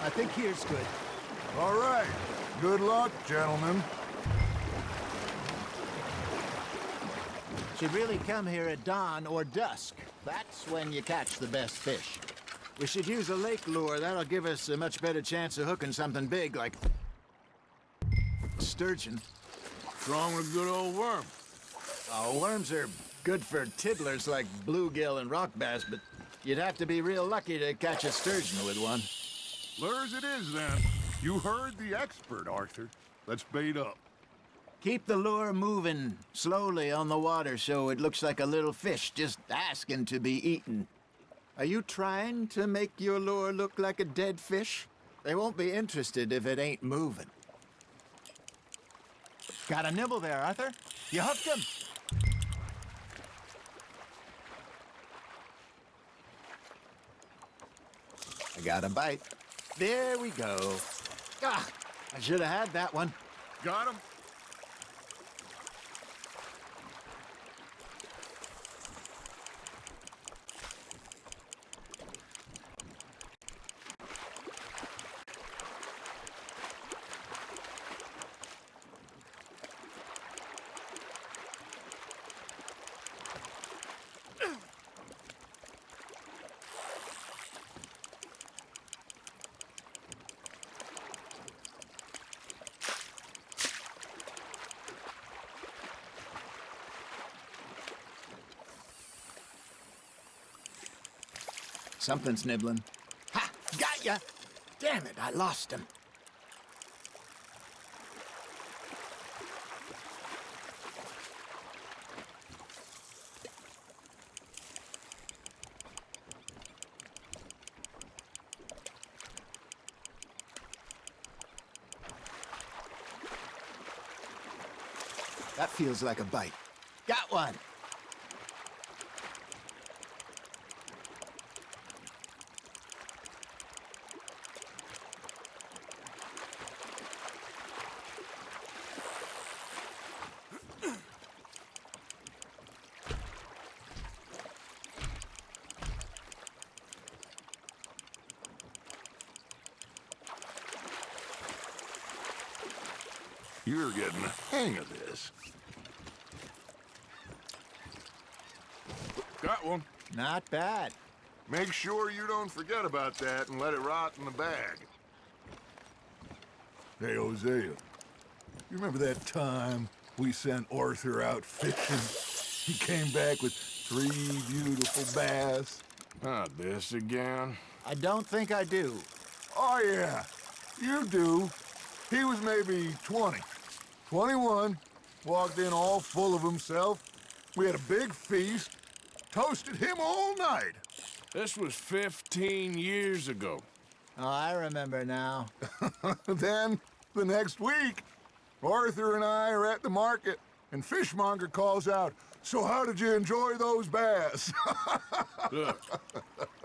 I think here's good. All right. Good luck, gentlemen. Should really come here at dawn or dusk. That's when you catch the best fish. We should use a lake lure. That'll give us a much better chance of hooking something big like sturgeon. What's wrong with a good old worm? Oh, worms are good for tiddlers like bluegill and rock bass, but you'd have to be real lucky to catch a sturgeon with one. Lures it is, then. You heard the expert, Arthur. Let's bait up. Keep the lure moving slowly on the water so it looks like a little fish just asking to be eaten. Are you trying to make your lure look like a dead fish? They won't be interested if it ain't moving. Got a nibble there, Arthur. You hooked him. I got a bite. There we go. Ah, I should have had that one. Got him? Something's nibbling. Ha! Got ya! Damn it, I lost him. That feels like a bite. Got one. You're getting the hang of this. Got one. Not bad. Make sure you don't forget about that and let it rot in the bag. Hey, Hosea, you remember that time we sent Arthur out fishing? He came back with 3 beautiful bass. Not this again. I don't think I do. Oh, yeah, you do. He was maybe 20, 21, walked in all full of himself. We had a big feast, toasted him all night. This was 15 years ago. Oh, I remember now. Then, the next week, Arthur and I are at the market, and Fishmonger calls out, "So how did you enjoy those bass?" Look,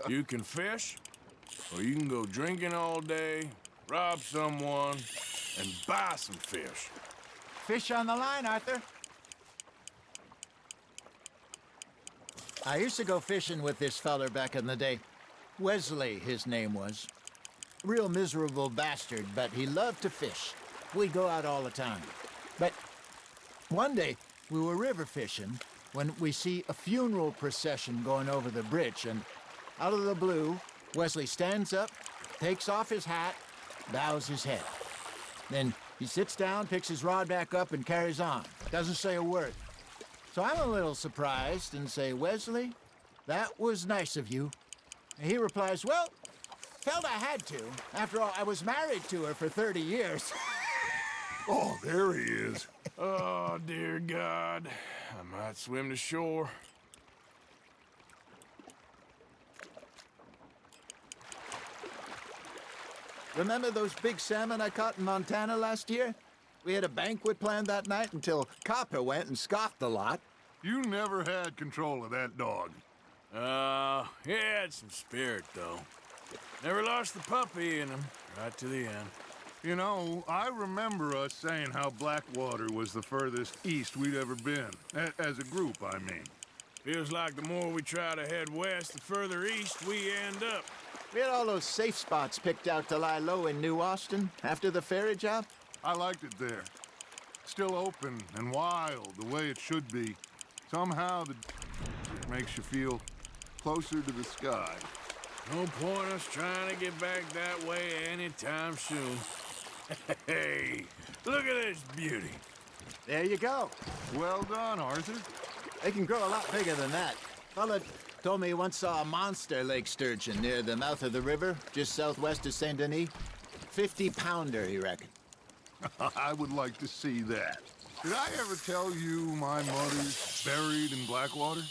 you can fish, or you can go drinking all day, rob someone, and buy some fish. Fish on the line, Arthur. I used to go fishing with this feller back in the day. Wesley, his name was. Real miserable bastard, but he loved to fish. We'd go out all the time. But one day, we were river fishing when we see a funeral procession going over the bridge, and out of the blue, Wesley stands up, takes off his hat, bows his head. Then he sits down, picks his rod back up, and carries on. Doesn't say a word. So I'm a little surprised and say, "Wesley, that was nice of you." And he replies, "Well, felt I had to. After all, I was married to her for 30 years. Oh, there he is. Oh, dear God. I might swim to shore. Remember those big salmon I caught in Montana last year? We had a banquet planned that night until Copper went and scoffed the lot. You never had control of that dog. He had some spirit, though. Never lost the puppy in him, right to the end. You know, I remember us saying how Blackwater was the furthest east we'd ever been. As a group, I mean. Feels like the more we try to head west, the further east we end up. We had all those safe spots picked out to lie low in New Austin after the ferry job. I liked it there. Still open and wild, the way it should be. Somehow it makes you feel closer to the sky. No point us trying to get back that way anytime soon. Hey, look at this beauty. There you go. Well done, Arthur. They can grow a lot bigger than that. Fella told me he once saw a monster lake sturgeon near the mouth of the river, just southwest of Saint Denis. 50-pounder, he reckoned. I would like to see that. Did I ever tell you my mother's buried in Blackwater?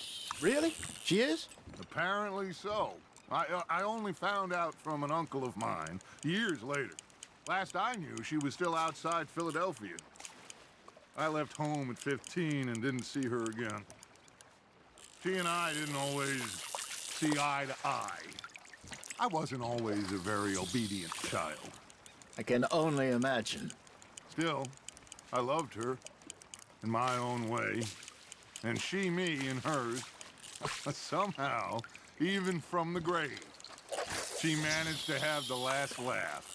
Really? She is? Apparently so. I only found out from an uncle of mine years later. Last I knew, she was still outside Philadelphia. I left home at 15 and didn't see her again. She and I didn't always see eye to eye. I wasn't always a very obedient child. I can only imagine. Still, I loved her in my own way, and she me in hers. Somehow, even from the grave, she managed to have the last laugh.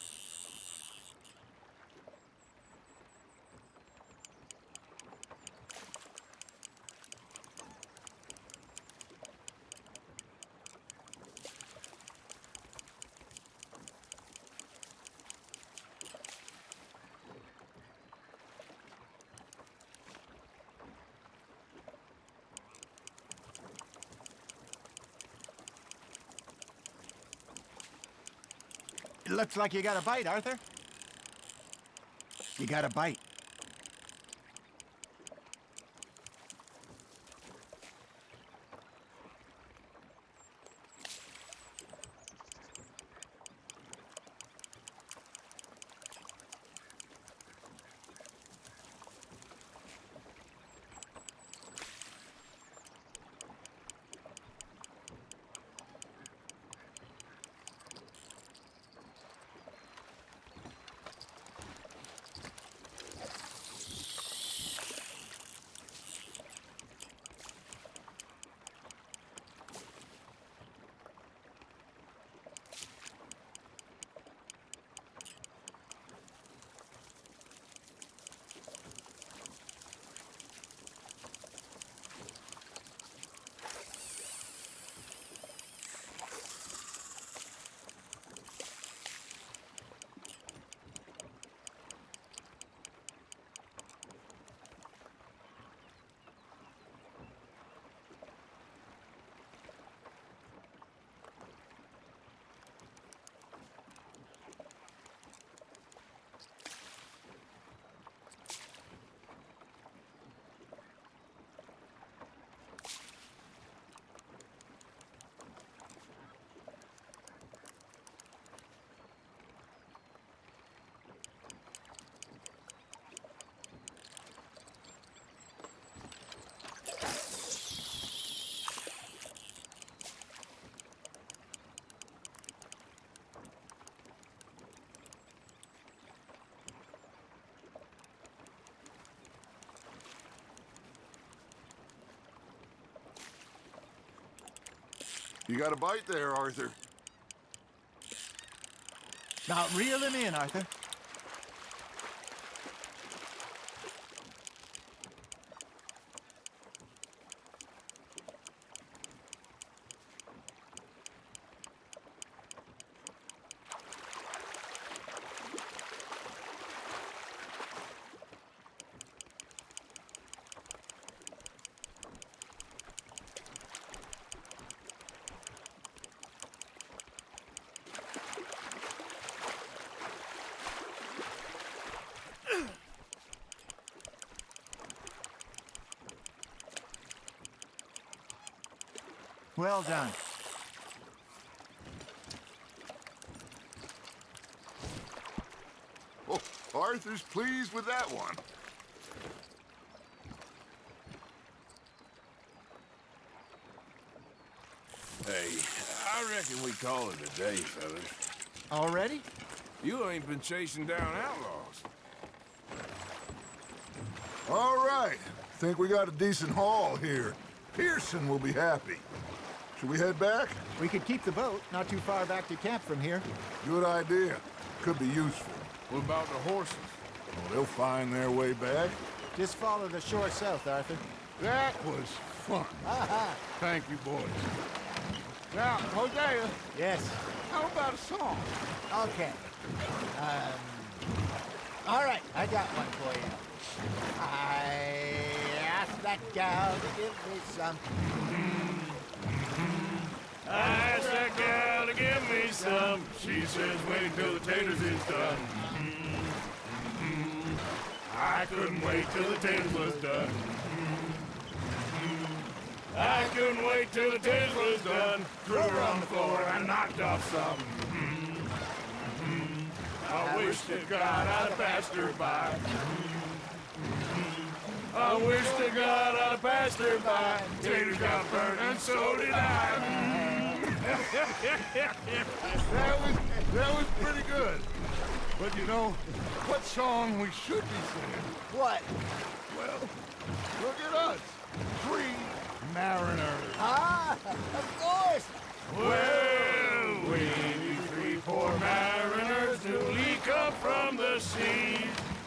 Looks like you got a bite, Arthur. You got a bite. You got a bite there, Arthur. Now, reel him in, Arthur. Well done. Oh, Arthur's pleased with that one. Hey, I reckon we call it a day, fellas. Already? You ain't been chasing down outlaws. All right. Think we got a decent haul here. Pearson will be happy. Should we head back? We could keep the boat not too far back to camp from here. Good idea. Could be useful. What about the horses? Oh, they'll find their way back. Just follow the shore south, Arthur. That was fun. Aha. Thank you, boys. Now, Hosea. Yes. How about a song? Okay. All right, I got one for you. I asked that gal to give me some. I asked that gal to give me some. She says wait till the taters is done. I couldn't wait till the taters was done. I couldn't wait till the taters was done. Threw her on the floor and knocked off some. I wish to God I'd have passed her by. I wish to God I'd have passed her by. Taters got burned and so did I. That was pretty good. But you know, what song we should be singing? What? Well, look at us. 3 mariners. Ah, of course. Well, we 3 poor mariners newly come from the sea.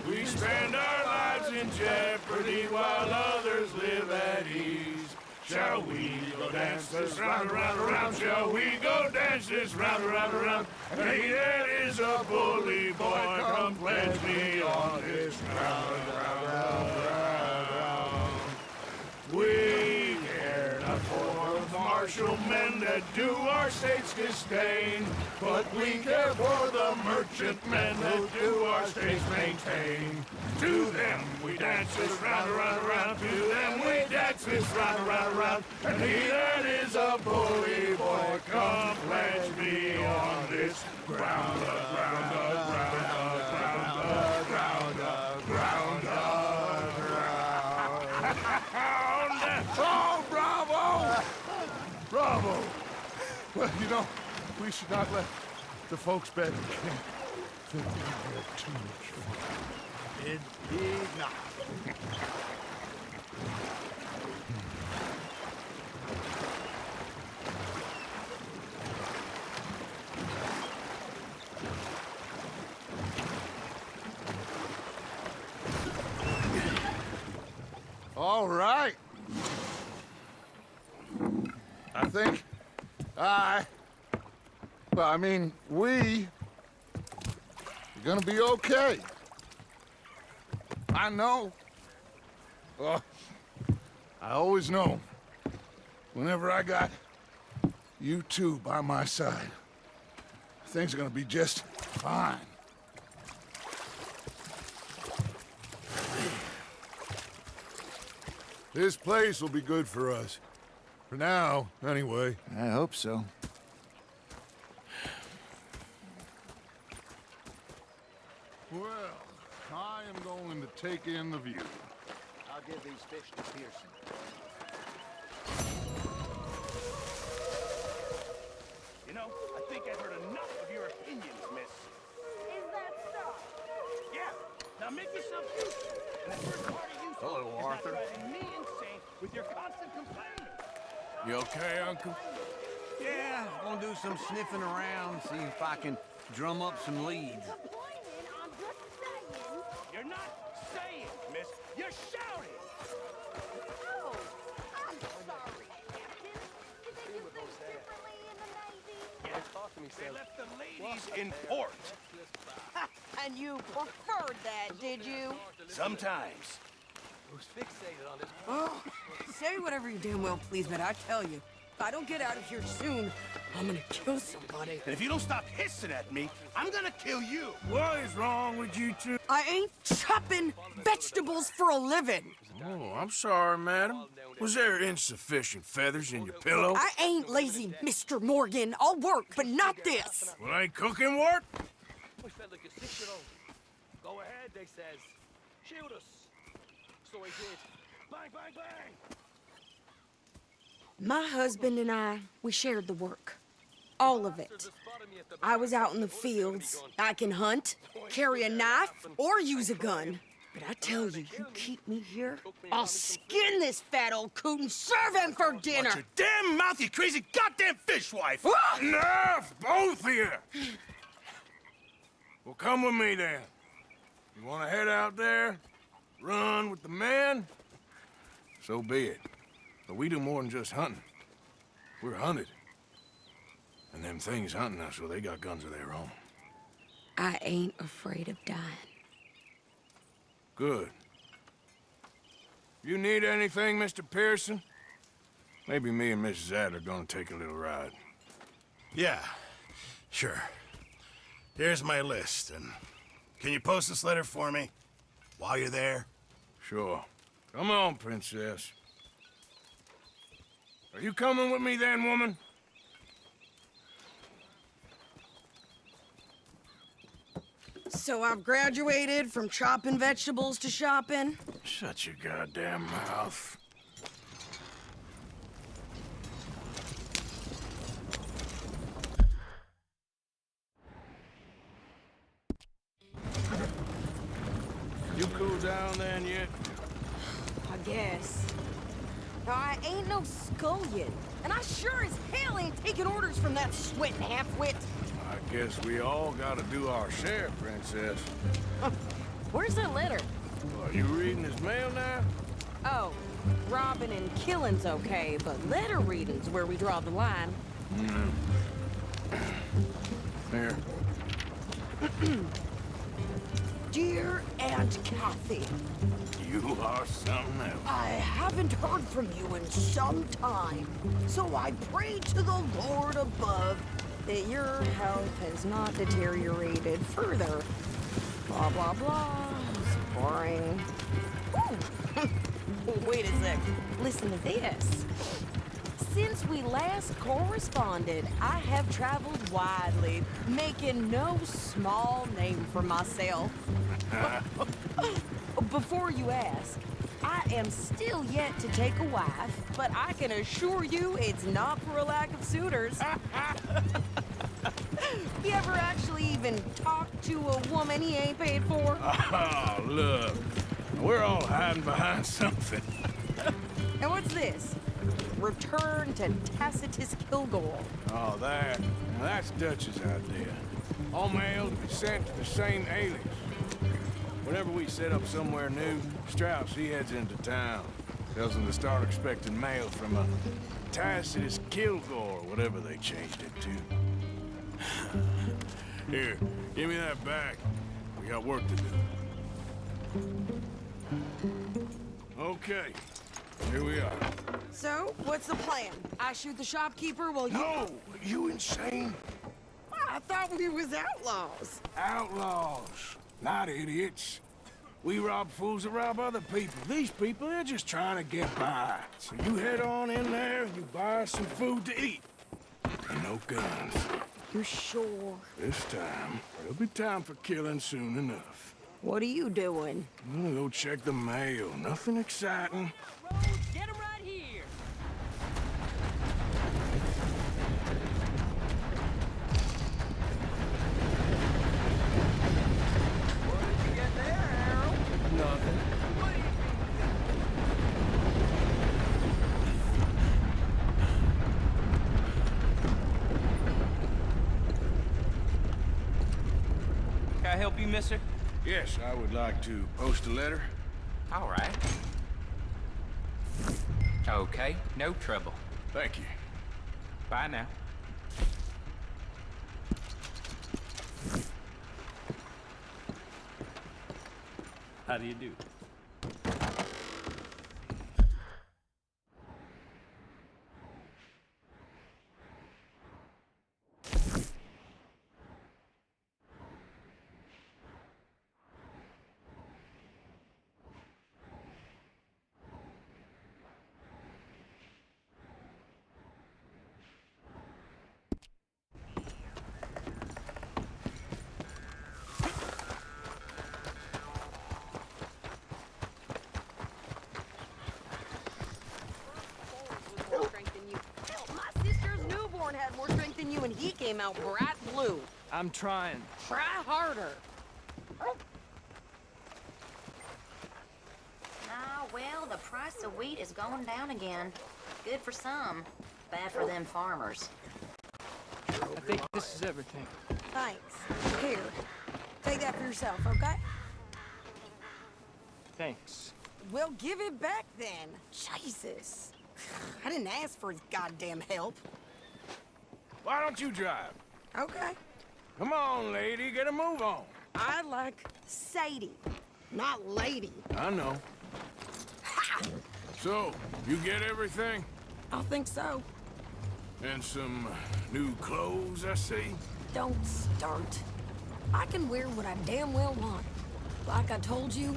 We spend our lives in jeopardy while others live at ease. Shall we go dance this round, around, around? Shall we go dance this round, around, around? Hey, that is a bully boy, come pledge me on this round, round, round, round, round. We care not for the march. partial men that do our states disdain. But we care for the merchant men that do our states maintain. To them we dance this round, around, around. To them we dance this round, around, around. And he that is a bully boy, come pledge me on this ground, ground, ground, ground, ground, ground, ground. Oh, bravo! Bravo! Well, you know, we should not let the folks back in camp think we had too much fun. It did not. All right. I think we're gonna be okay. I know. Well, I always know. Whenever I got you two by my side, things are gonna be just fine. This place will be good for us. For now, anyway. I hope so. Well, I am going to take in the view. I'll give these fish to Pearson. You know, I think I've heard enough of your opinions, miss. Is that so? Yeah. Now make yourself useful. And the first part of you Hello, is Arthur. not driving me insane with your constant complaining. You okay, Uncle? Yeah, gonna do some sniffing around, see if I can drum up some leads. Complaining, I'm just saying. You're not saying, miss. You're shouting. Oh, I'm sorry, Captain. Did they do things differently in the Navy? Yeah, talk to me, They left the ladies in port. And you preferred that, did you? Sometimes. Who's fixated on this? Oh, say whatever you damn well please, but I tell you, if I don't get out of here soon, I'm gonna kill somebody. And if you don't stop hissing at me, I'm gonna kill you. What is wrong with you two? I ain't chopping vegetables for a living. Oh, I'm sorry, madam. Was there insufficient feathers in your pillow? I ain't lazy, Mr. Morgan. I'll work, but not this. Well, ain't cooking work? We felt like a 6-year-old. Go ahead, they says. Shoot us. So he did. Bang, bang, bang! My husband and I, we shared the work. All of it. I was out in the fields. I can hunt, carry a knife, or use a gun. But I tell you, you keep me here, I'll skin this fat old coot and serve him for dinner. Watch your damn mouth, you crazy goddamn fishwife! Enough, both of you! Well, come with me then. You want to head out there, run with the men? So be it. But we do more than just hunting. We're hunted. And them things hunting us, well, they got guns of their own. I ain't afraid of dying. Good. You need anything, Mr. Pearson? Maybe me and Mrs. Adler are gonna take a little ride. Yeah, sure. Here's my list, and can you post this letter for me while you're there? Sure. Come on, Princess. Are you coming with me then, woman? So I've graduated from chopping vegetables to shopping? Shut your goddamn mouth. You cool down then yet? I guess. Now, I ain't no scullion, and I sure as hell ain't taking orders from that sweating half-wit. I guess we all gotta do our share, Princess. Where's that letter? Are you reading his mail now? Oh, robbing and killing's okay, but letter reading's where we draw the line. Here. Dear Aunt Kathy. You are something else. I haven't heard from you in some time, so I pray to the Lord above that your health has not deteriorated further. Blah, blah, blah. It's boring. Ooh. Wait a sec. Listen to this. Since we last corresponded, I have traveled widely, making no small name for myself. Before you ask, I am still yet to take a wife, but I can assure you it's not for a lack of suitors. You ever actually even talked to a woman he ain't paid for? Oh, look. We're all hiding behind something. And what's this? Return to Tacitus Kilgore. Oh, that's Dutch's idea. All mail to be sent to the same alias. Whenever we set up somewhere new, Strauss, he heads into town. Tells them to start expecting mail from a Tacitus Kilgore, whatever they changed it to. Here, give me that back. We got work to do. Okay, here we are. So, what's the plan? I shoot the shopkeeper while you... No! You insane? I thought we was outlaws. Outlaws, not idiots. We rob fools that rob other people. These people, they're just trying to get by. So you head on in there and you buy some food to eat. And no guns. You sure? This time, there'll be time for killing soon enough. What are you doing? I'm gonna go check the mail. Nothing exciting. Get him right here! What did you get there, Harold? Nothing. Can I help you, mister? Yes, I would like to post a letter. All right. Okay, no trouble. Thank you. Bye now. How do you do? My sister's newborn had more strength than you, and he came out bright blue. I'm trying. Try harder. Ah, well, the price of wheat is going down again. Good for some, bad for them farmers. I think this is everything. Thanks. Here, take that for yourself, okay? Thanks. Well, give it back then. Jesus. I didn't ask for his goddamn help. Why don't you drive? Okay. Come on, lady, get a move on. I like Sadie, not lady. I know. Ha! So, you get everything? I think so. And some new clothes, I see? Don't start. I can wear what I damn well want. Like I told you,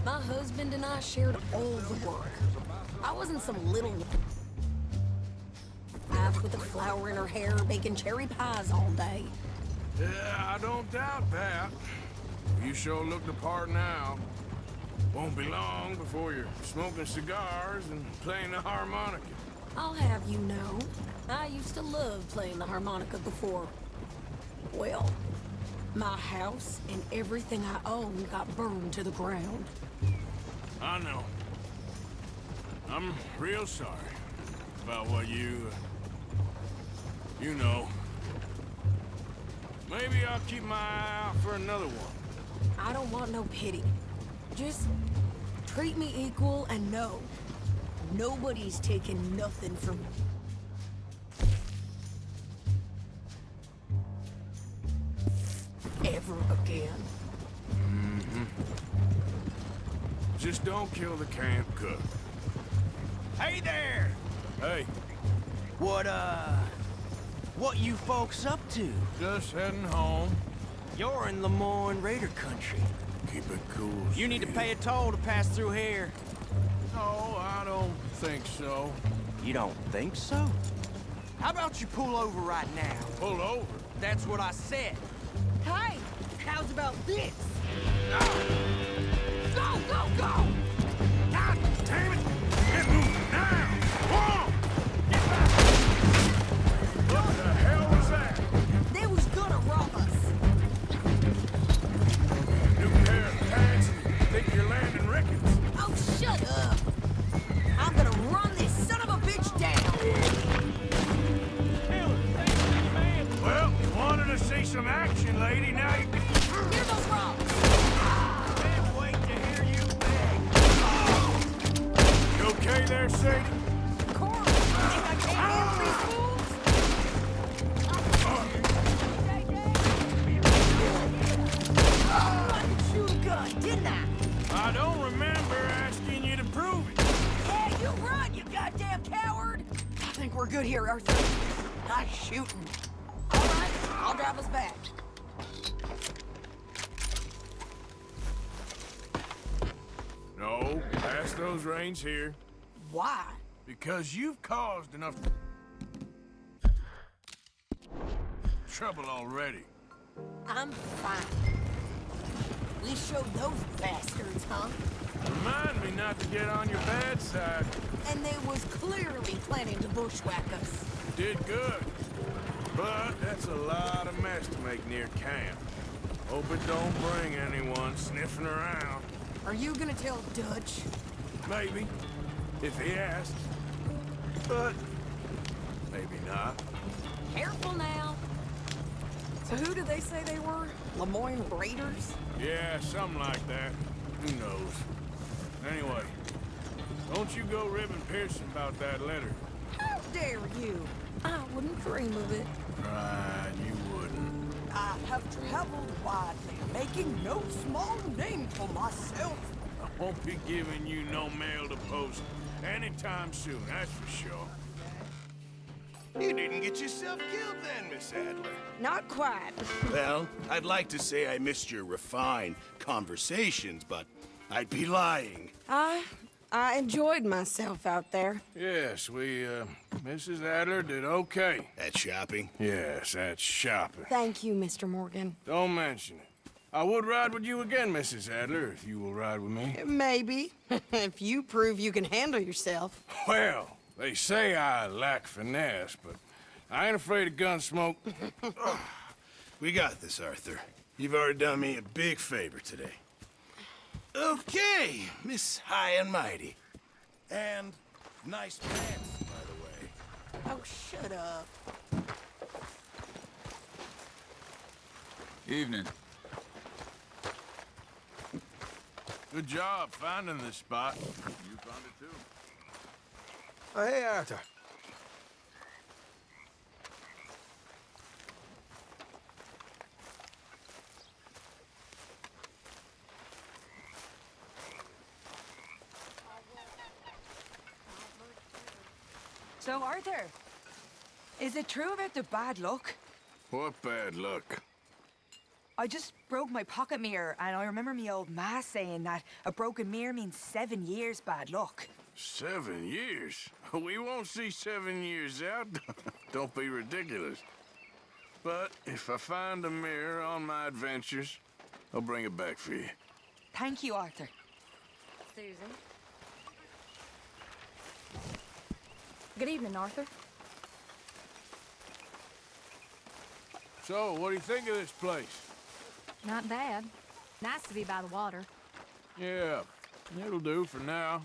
my husband and I shared all the work. I wasn't some little wife with a flower in her hair baking cherry pies all day. Yeah, I don't doubt that. You sure look the part now. Won't be long before you're smoking cigars and playing the harmonica. I'll have you know, I used to love playing the harmonica before. Well, my house and everything I own got burned to the ground. I know. I'm real sorry about what you know. Maybe I'll keep my eye out for another one. I don't want no pity. Just treat me equal and know nobody's taking nothing from me. Ever again. Just don't kill the camp cook. Hey there! Hey. What you folks up to? Just heading home. You're in Lemoyne Raider country. Keep it cool. You need to pay a toll to pass through here. No, I don't think so. You don't think so? How about you pull over right now? Pull over? That's what I said. Hey, how's about this? Go, go, go! God damn it! Get moving now! Whoa! Get back! What the hell was that? They was gonna rob us. New pair of pants and think you're landing Ricketts. Oh, shut up. I'm gonna run this son of a bitch down. Well, you wanted to see some action, lady. Now you can... Here goes Rob. Can't wait to hear you beg. You okay there, Sadie? Of course. Think I can't handle these fools? I could shoot a gun, didn't I? I don't remember asking you to prove it. Yeah, you run, you goddamn coward! I think we're good here, Arthur. Nice shooting. All right, I'll drive us back. No, pass those reins here. Why? Because you've caused enough trouble already. I'm fine. We showed those bastards, huh? Remind me not to get on your bad side. And they was clearly planning to bushwhack us. Did good. But that's a lot of mess to make near camp. Hope it don't bring anyone sniffing around. Are you gonna tell Dutch? Maybe, if he asks. But maybe not. Careful now. So who did they say they were? Lemoyne Raiders? Yeah, something like that. Who knows? Anyway, don't you go ribbing Pearson about that letter. How dare you? I wouldn't dream of it. Right, you wouldn't. I have traveled widely, making no small name for myself. I won't be giving you no mail to post anytime soon, that's for sure. You didn't get yourself killed then, Miss Adler. Not quite. Well, I'd like to say I missed your refined conversations, but I'd be lying. I enjoyed myself out there. Yes, Mrs. Adler did okay. At shopping? Yes, at shopping. Thank you, Mr. Morgan. Don't mention it. I would ride with you again, Mrs. Adler, if you will ride with me. Maybe. If you prove you can handle yourself. Well, they say I lack finesse, but I ain't afraid of gun smoke. We got this, Arthur. You've already done me a big favor today. Okay, Miss High and Mighty. And nice pants, by the way. Oh, shut up. Evening. Good job finding this spot. You found it too. Oh, hey, Arthur. So, Arthur, is it true about the bad luck? What bad luck? I just broke my pocket mirror, and I remember me old ma saying that a broken mirror means 7 years bad luck. 7 years? We won't see 7 years out. Don't be ridiculous. But if I find a mirror on my adventures, I'll bring it back for you. Thank you, Arthur. Susan. Good evening, Arthur. So, what do you think of this place? Not bad. Nice to be by the water. Yeah, it'll do for now.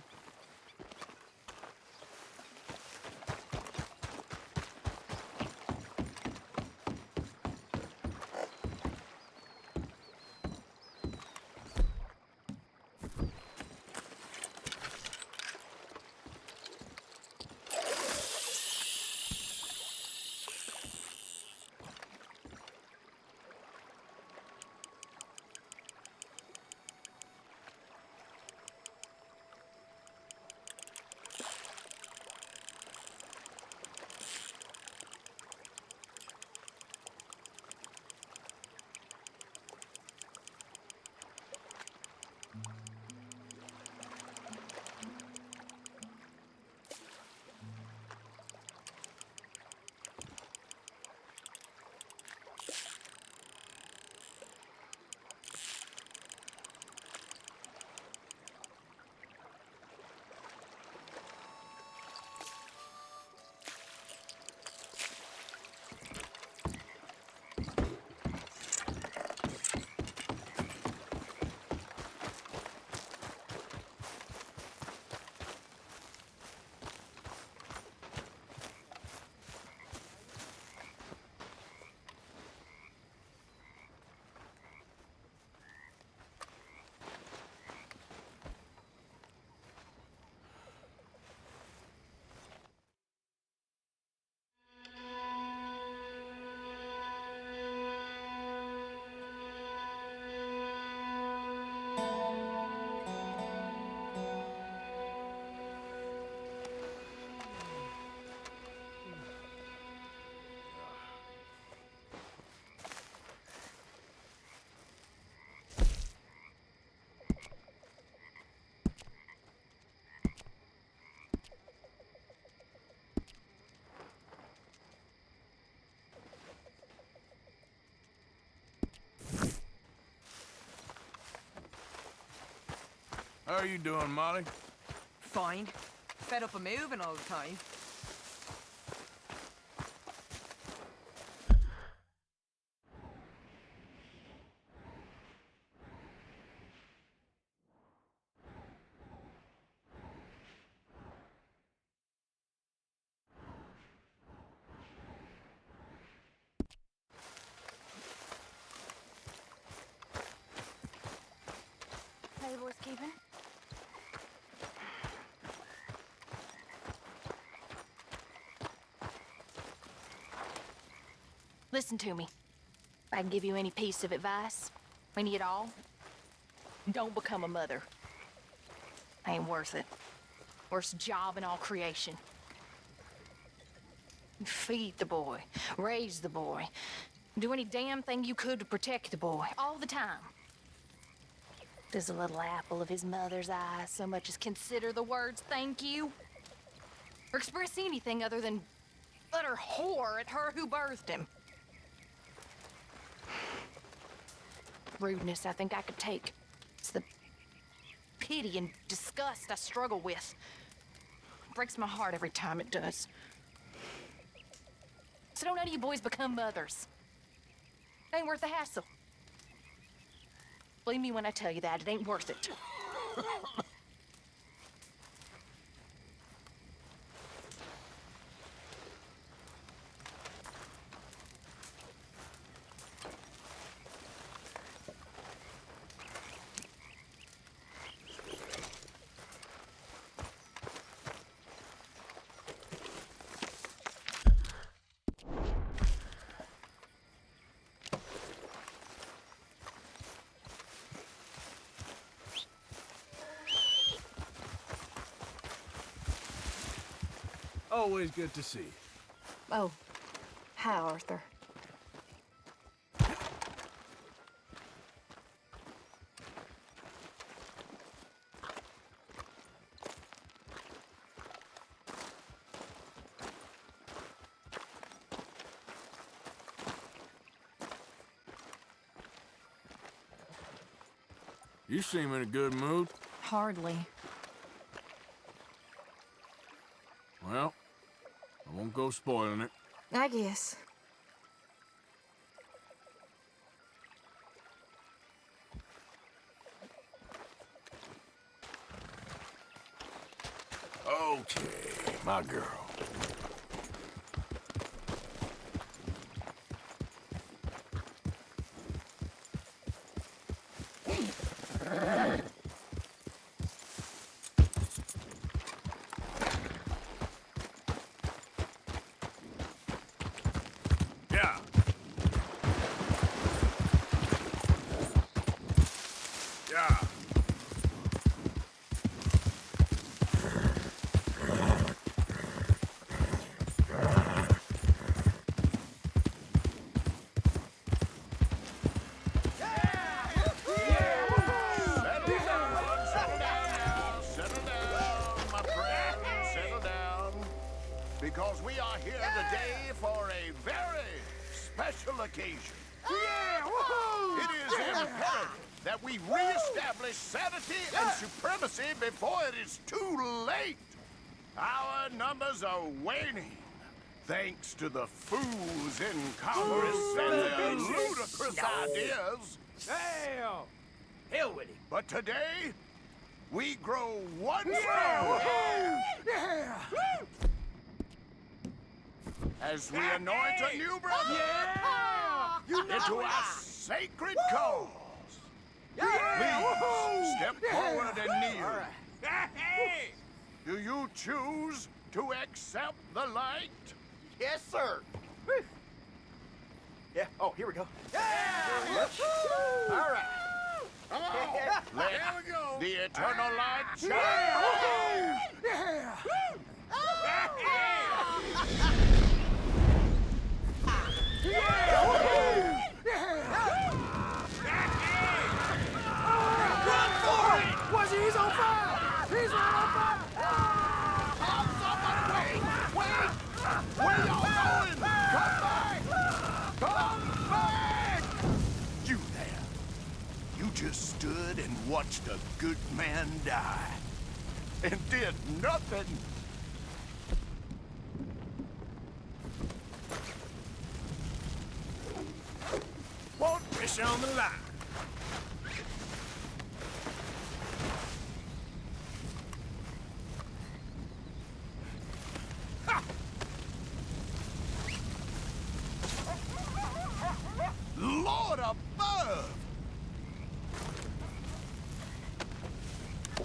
are you doing, Molly? Fine. Fed up of moving all the time. Hey, boys keeping? Listen to me. If I can give you any piece of advice, any at all, don't become a mother. Ain't worth it. Worst job in all creation. Feed the boy, raise the boy, do any damn thing you could to protect the boy, all the time. Does a little apple of his mother's eye so much as consider the words thank you? Or express anything other than utter horror at her who birthed him? Rudeness I think I could take. It's the pity and disgust I struggle with. It breaks my heart every time it does. So don't none of you boys become mothers. It ain't worth the hassle. Believe me when I tell you that, it ain't worth it. Always good to see you. Oh, hi, Arthur. You seem in a good mood. Hardly. Well, I won't go spoiling it. I guess. Okay, my girl. Yeah. Yeah. Because we are here today for a very special occasion. Yeah! Woohoo! It is imperative that we reestablish sanity and supremacy before it is too late. Our numbers are waning, thanks to the fools in Congress and their ludicrous ideas. Damn! Hell with it. But today, we grow one Yeah! strong Yeah! as we anoint a new brother into our sacred cause. Please step forward and kneel. Do you choose to accept the light? Yes, sir. Yeah. Oh, here we go. All right. Come on. Let the eternal light shine. Yeah! Run for it! Was he's on fire! He's right on fire! Wait! Where y'all going? Come back! Come back! You there. You just stood and watched a good man die. And did nothing. One fish on the line. Lord above!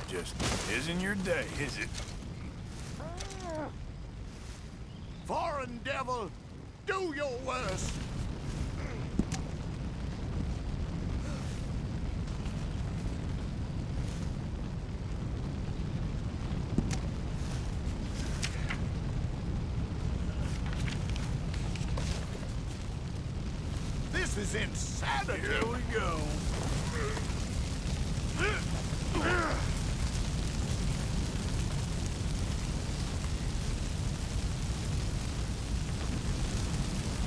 Just isn't your day, is it? Foreign devil, do your worst! This is insanity! Here we go.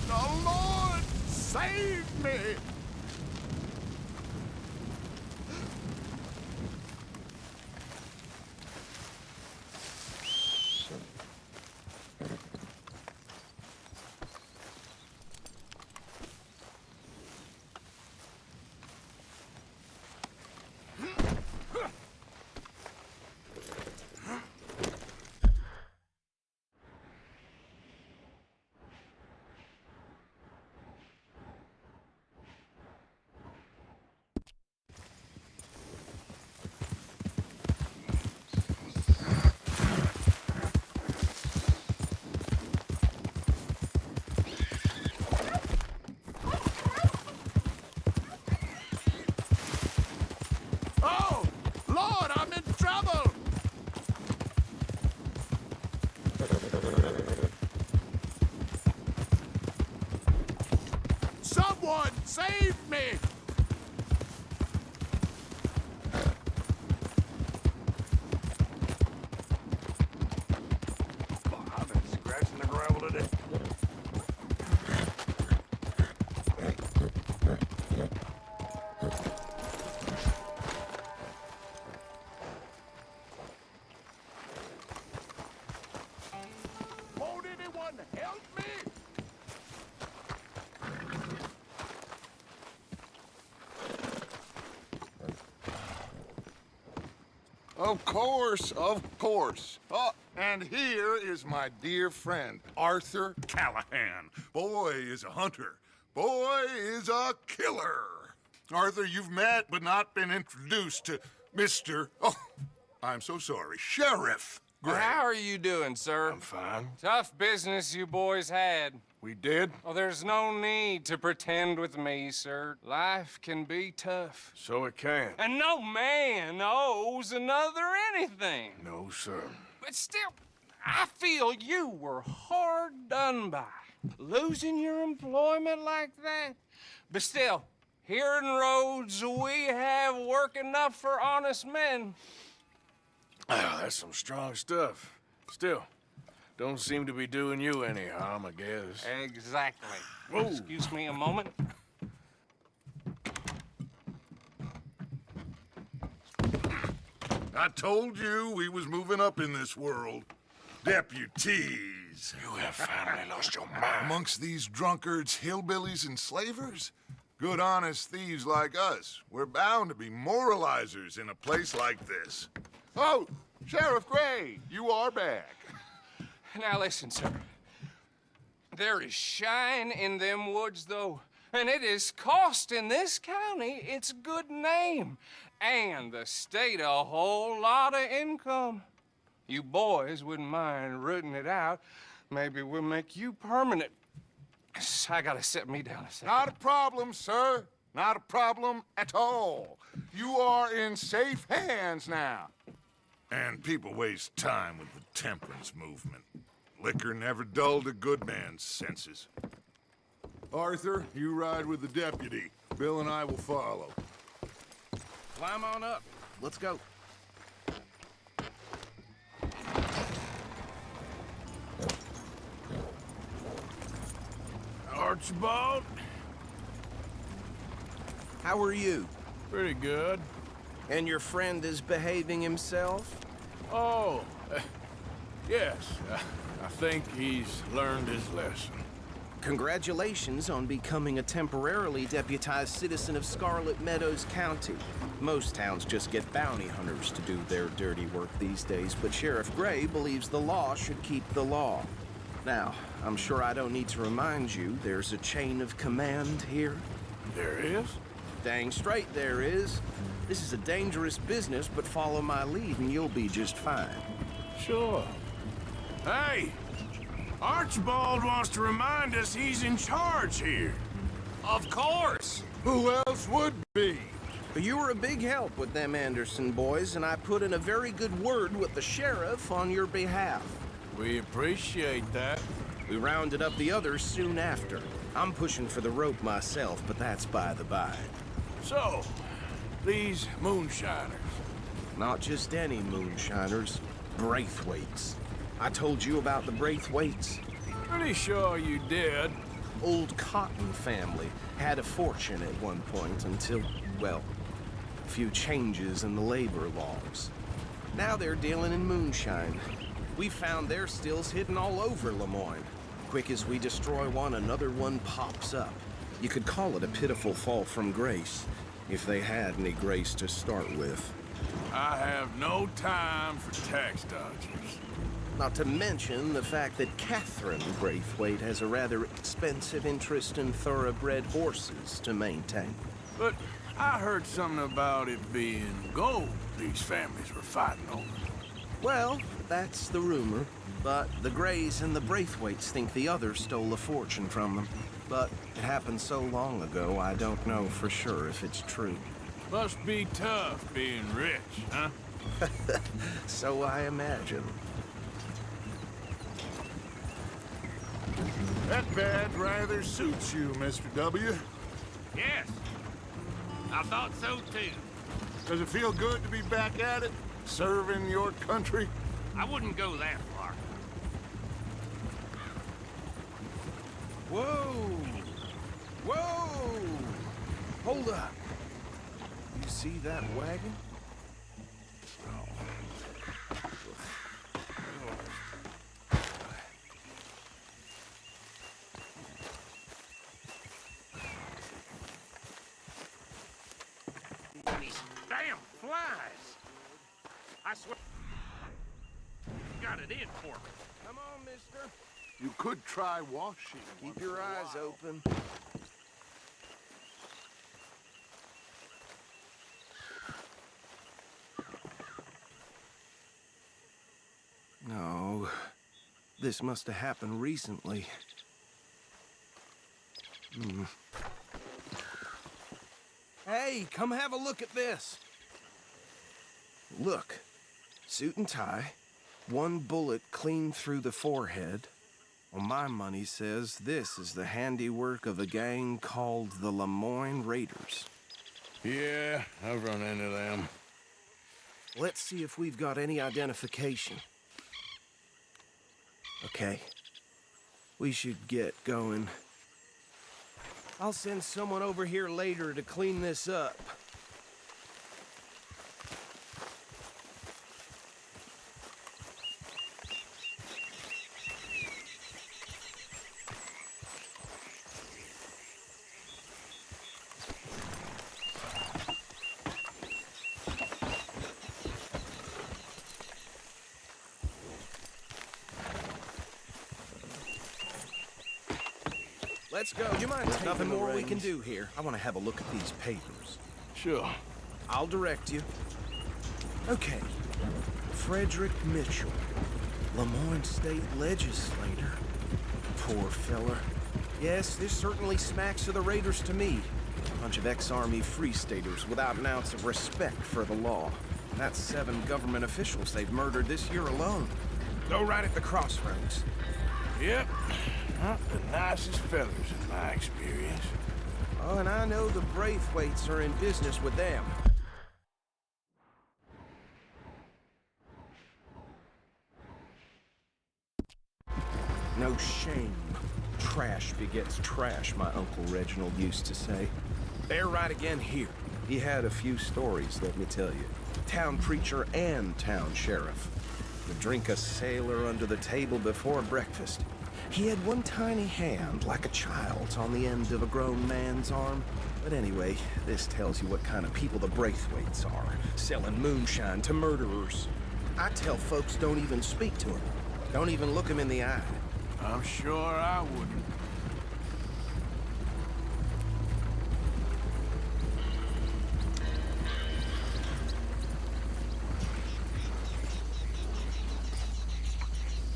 The Lord save me! Oh, Lord, I'm in trouble! Someone save me! I've been scratching the gravel today. Won't anyone help me? Of course, of course. Oh, and here is my dear friend, Arthur Callahan. Boy is a hunter. Boy is a killer. Arthur, you've met but not been introduced to Mr. Oh, I'm so sorry, Sheriff Gray. How are you doing, sir? I'm fine. Tough business you boys had. We did? Oh, there's no need to pretend with me, sir. Life can be tough. So it can. And no man owes another anything. No, sir. But still, I feel you were hard done by. Losing your employment like that. But still, here in Rhodes, we have work enough for honest men. Oh, that's some strong stuff. Still, don't seem to be doing you any harm, I guess. Exactly. Whoa. Excuse me a moment. I told you we was moving up in this world. Deputies. You have finally lost your mind. Amongst these drunkards, hillbillies, and slavers? Good honest thieves like us. We're bound to be moralizers in a place like this. Oh, Sheriff Gray, you are back. Now listen, sir. There is shine in them woods, though, and it is costing this county its good name and the state a whole lot of income. You boys wouldn't mind rooting it out. Maybe we'll make you permanent. I gotta sit me down a second. Not a problem, sir. Not a problem at all. You are in safe hands now. And people waste time with the temperance movement. Liquor never dulled a good man's senses. Arthur, you ride with the deputy. Bill and I will follow. Climb on up. Let's go. Archibald? How are you? Pretty good. And your friend is behaving himself? Oh, yes. I think he's learned his lesson. Congratulations on becoming a temporarily deputized citizen of Scarlet Meadows County. Most towns just get bounty hunters to do their dirty work these days, but Sheriff Gray believes the law should keep the law. Now, I'm sure I don't need to remind you there's a chain of command here. There is? Dang straight there is. This is a dangerous business, but follow my lead and you'll be just fine. Sure. Hey! Archibald wants to remind us he's in charge here. Of course! Who else would be? You were a big help with them Anderson boys, and I put in a very good word with the sheriff on your behalf. We appreciate that. We rounded up the others soon after. I'm pushing for the rope myself, but that's by the by. So, these moonshiners. Not just any moonshiners, Braithwaites. I told you about the Braithwaites? Pretty sure you did. Old Cotton family had a fortune at one point until, well, a few changes in the labor laws. Now they're dealing in moonshine. We found their stills hidden all over Lemoyne. Quick as we destroy one, another one pops up. You could call it a pitiful fall from grace, if they had any grace to start with. I have no time for tax dodgers. Not to mention the fact that Catherine Braithwaite has a rather expensive interest in thoroughbred horses to maintain. But I heard something about it being gold these families were fighting over. Well, that's the rumor. But the Grays and the Braithwaites think the others stole a fortune from them. But it happened so long ago, I don't know for sure if it's true. Must be tough being rich, huh? So I imagine. That badge rather suits you, Mr. W. Yes. I thought so too. Does it feel good to be back at it, serving your country? I wouldn't go that far. Whoa! Whoa! Hold up. You see that wagon? These damn flies! I swear, got it in for me. Come on, mister. You could try washing. Keep your eyes open. No, this must have happened recently. Hey, come have a look at this. Look, suit and tie, one bullet clean through the forehead. Well, my money says this is the handiwork of a gang called the Lemoyne Raiders. Yeah, I've run into them. Let's see if we've got any identification. Okay. We should get going. I'll send someone over here later to clean this up. Let's go. Do you mind taking nothing more we can do here? I want to have a look at these papers. Sure. I'll direct you. Okay. Frederick Mitchell, Lemoyne State Legislator. Poor fella. Yes, this certainly smacks of the Raiders to me. A bunch of ex-Army Free Staters without an ounce of respect for the law. That's 7 government officials they've murdered this year alone. Go right at the crossroads. Yep. Not the nicest fellas in my experience. Oh, and I know the Braithwaites are in business with them. No shame. Trash begets trash, my Uncle Reginald used to say. They're right again here. He had a few stories, let me tell you. Town preacher and town sheriff. Would drink a sailor under the table before breakfast. He had one tiny hand, like a child's, on the end of a grown man's arm. But anyway, this tells you what kind of people the Braithwaites are, selling moonshine to murderers. I tell folks don't even speak to him. Don't even look him in the eye. I'm sure I wouldn't.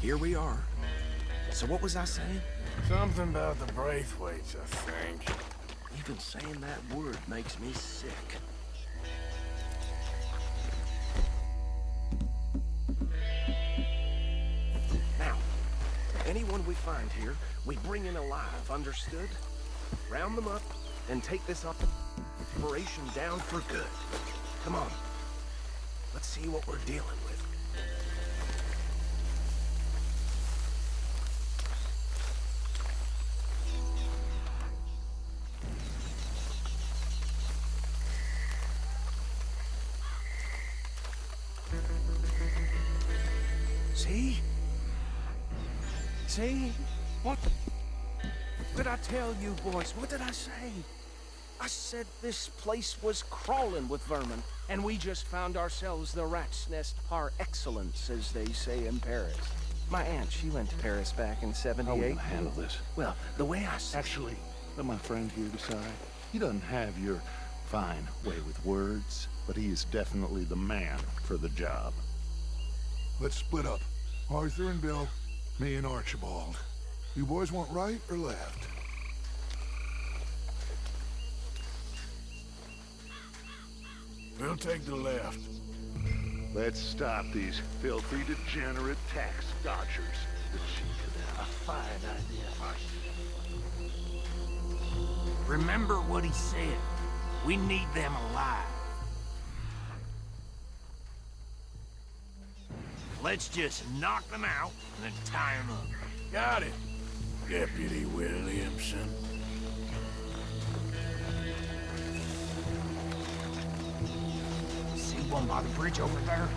Here we are. So what was I saying? Something about the Braithwaites, I think. Even saying that word makes me sick. Now, anyone we find here, we bring in alive, understood? Round them up and take this operation down for good. Come on. Let's see what we're dealing with. See? See? What did I tell you, boys? What did I say? I said this place was crawling with vermin, and we just found ourselves the rat's nest par excellence, as they say in Paris. My aunt, she went to Paris back in '78. How are we gonna handle this? Well, the way I said... Actually, let my friend here decide. He doesn't have your fine way with words, but he is definitely the man for the job. Let's split up. Arthur and Bill, me and Archibald. You boys want right or left? We'll take the left. Let's stop these filthy, degenerate tax dodgers. The cheek of them. A fine idea. Remember what he said. We need them alive. Let's just knock them out and then tie them up. Got it, Deputy Williamson. See one by the bridge over there?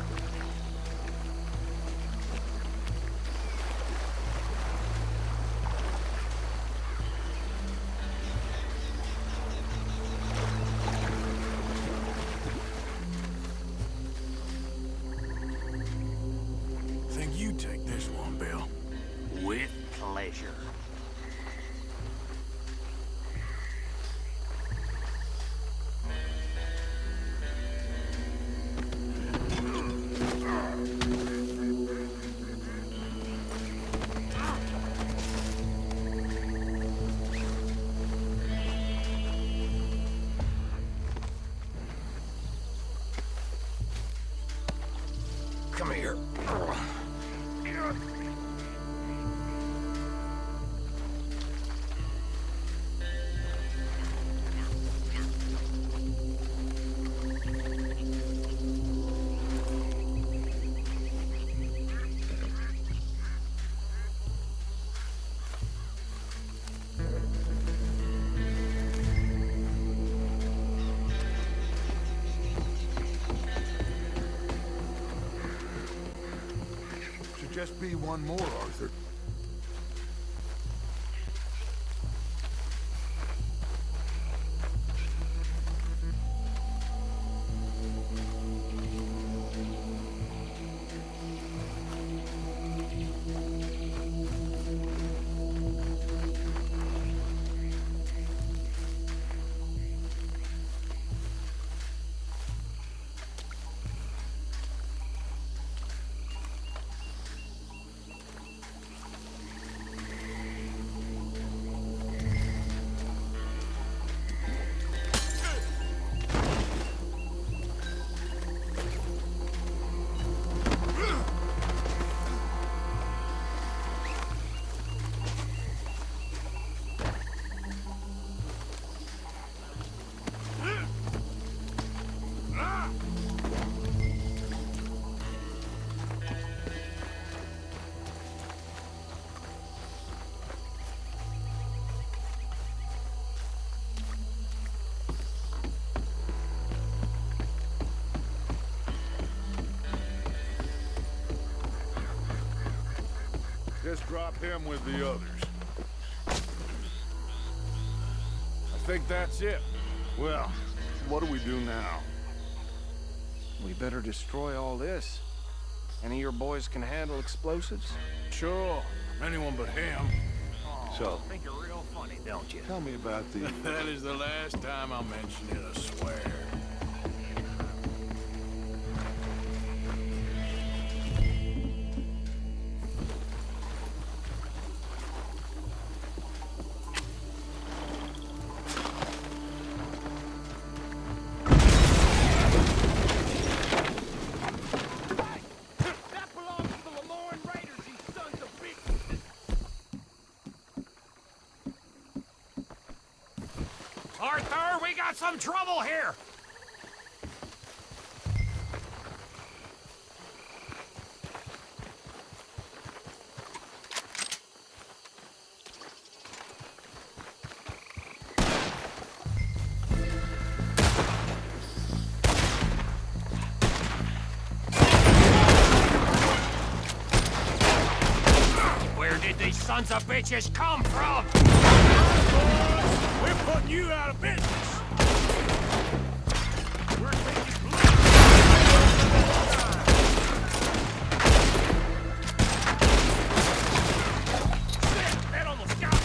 You take this one, Bill. With pleasure. Come here. Just be one more, Arthur. just drop him with the others. I think that's it. Well, what do we do now? We better destroy all this. Any of your boys can handle explosives? Sure. Anyone but him. So, Think you're real funny, don't you? tell me about the... That is the last time I'll mention it, I swear. That belongs to the Lemoyne Raiders, you sons of bitches! Arthur, we got some trouble here! Where did these sons of bitches come from? We're putting you out of business. We're taking Shit, that almost got me!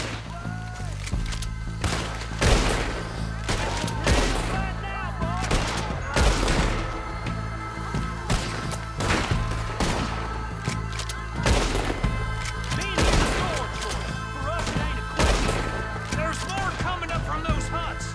There's more coming up from those huts!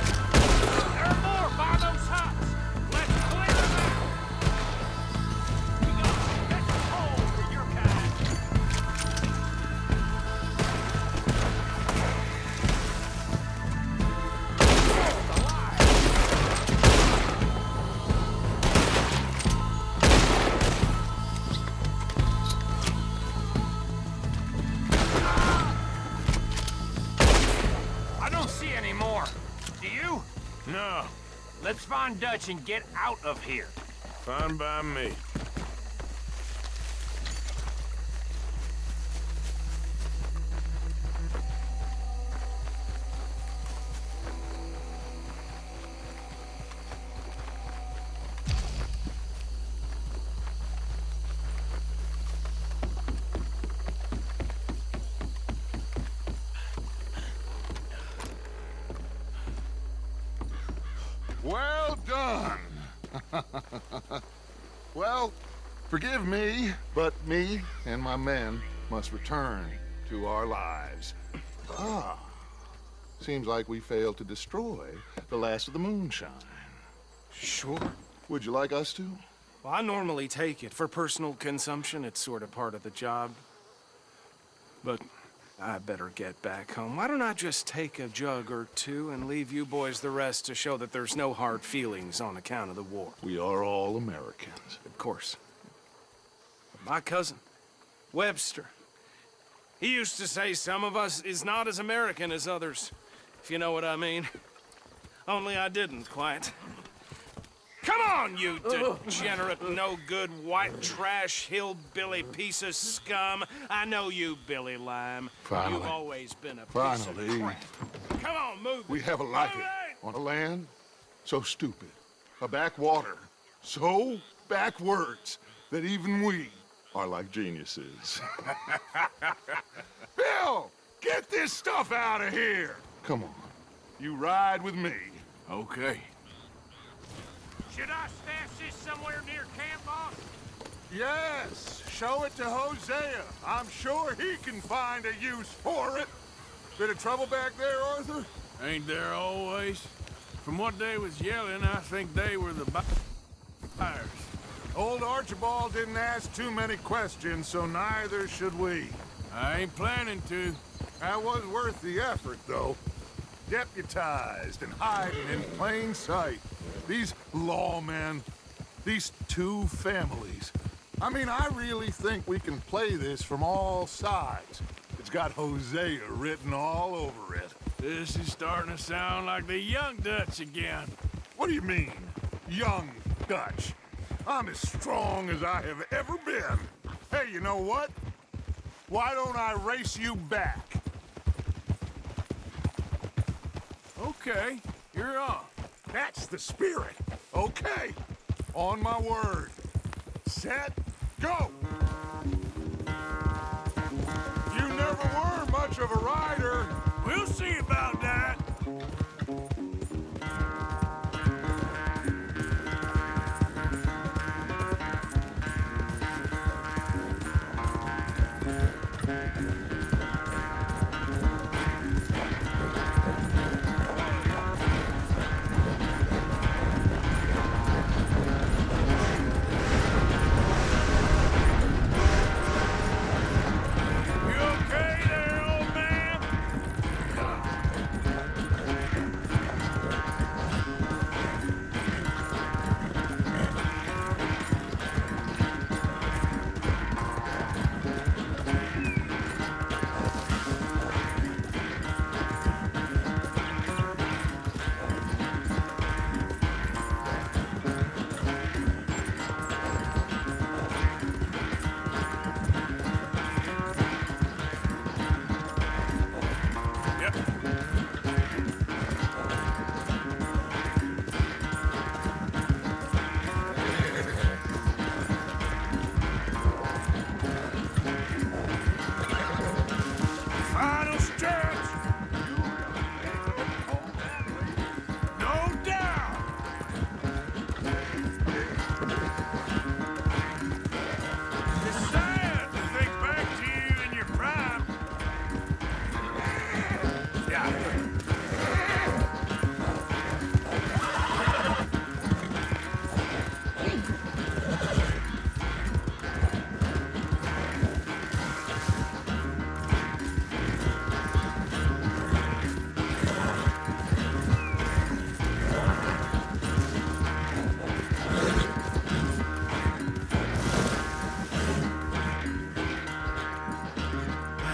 There are more by those huts! Let's clear them out! We got a special hole for your kind! I don't see any more. Do you? No, Let's find Dutch and get out of here. fine by me. Well done! Well, forgive me, but me and my men must return to our lives. Ah, seems like we failed to destroy the last of the moonshine. Sure. Would you like us to? Well, I normally take it. For personal consumption, it's sort of part of the job. But I better get back home. Why don't I just take a jug or two and leave you boys the rest to show that there's no hard feelings on account of the war? We are all Americans. Of course. But my cousin, Webster, he used to say some of us is not as American as others, if you know what I mean. Only I didn't quite. Come on, you degenerate, no-good, white trash, hillbilly piece of scum. I know you, Billy Lime. Finally. You've always been a piece of Finally. crap. Come on, move We it. haven't like Move it. On a land so stupid, a backwater so backwards that even we are like geniuses. Bill, get this stuff out of here! Come on, you ride with me. Okay. Should I stash this somewhere near camp, boss? Yes, show it to Hosea. I'm sure he can find a use for it. Bit of trouble back there, Arthur? Ain't there always? From what they was yelling, I think they were the buyers. Old Archibald didn't ask too many questions, so neither should we. I ain't planning to. That was worth the effort, though. Deputized and hiding in plain sight. These lawmen, these two families. I mean, I really think we can play this from all sides. It's got Hosea written all over it. This is starting to sound like the Young Dutch again. What do you mean, Young Dutch? I'm as strong as I have ever been. Hey, you know what? Why don't I race you back? Okay, you're on. That's the spirit. Okay, on my word. Set, go! You never were much of a rider. We'll see about that.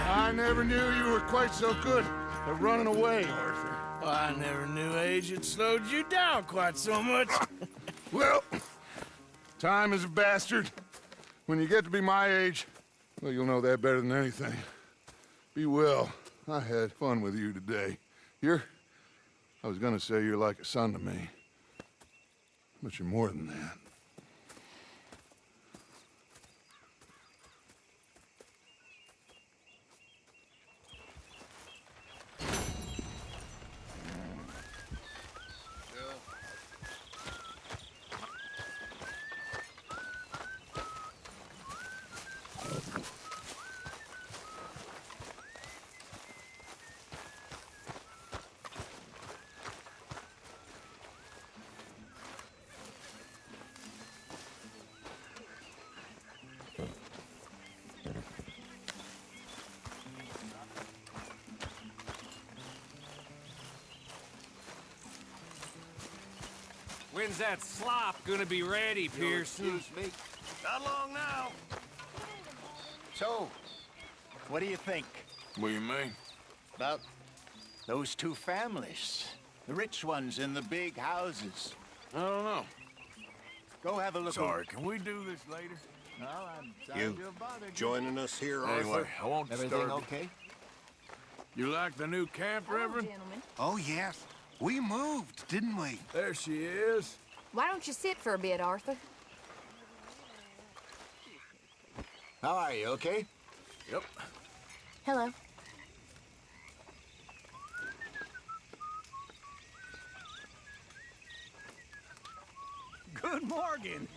I never knew you were quite so good at running away, Arthur. I never knew age had slowed you down quite so much. Well, time is a bastard. When you get to be my age, well, you'll know that better than anything. Be well. I had fun with you today. I was gonna say you're like a son to me. But you're more than that. When's that slop gonna be ready, Pearson? Excuse me. Not long now. So, what do you think? What do you mean? About those two families. The rich ones in the big houses. I don't know. Go have a look. Sorry, can we do this later? No, I'm sorry to have bothered you. Joining us here, Anyway, Arthur? I won't Everything disturb you. okay? You like the new camp, Reverend? Oh, yes. We moved, didn't we? There she is. Why don't you sit for a bit, Arthur? How are you, okay? Yep. Hello. Good morning.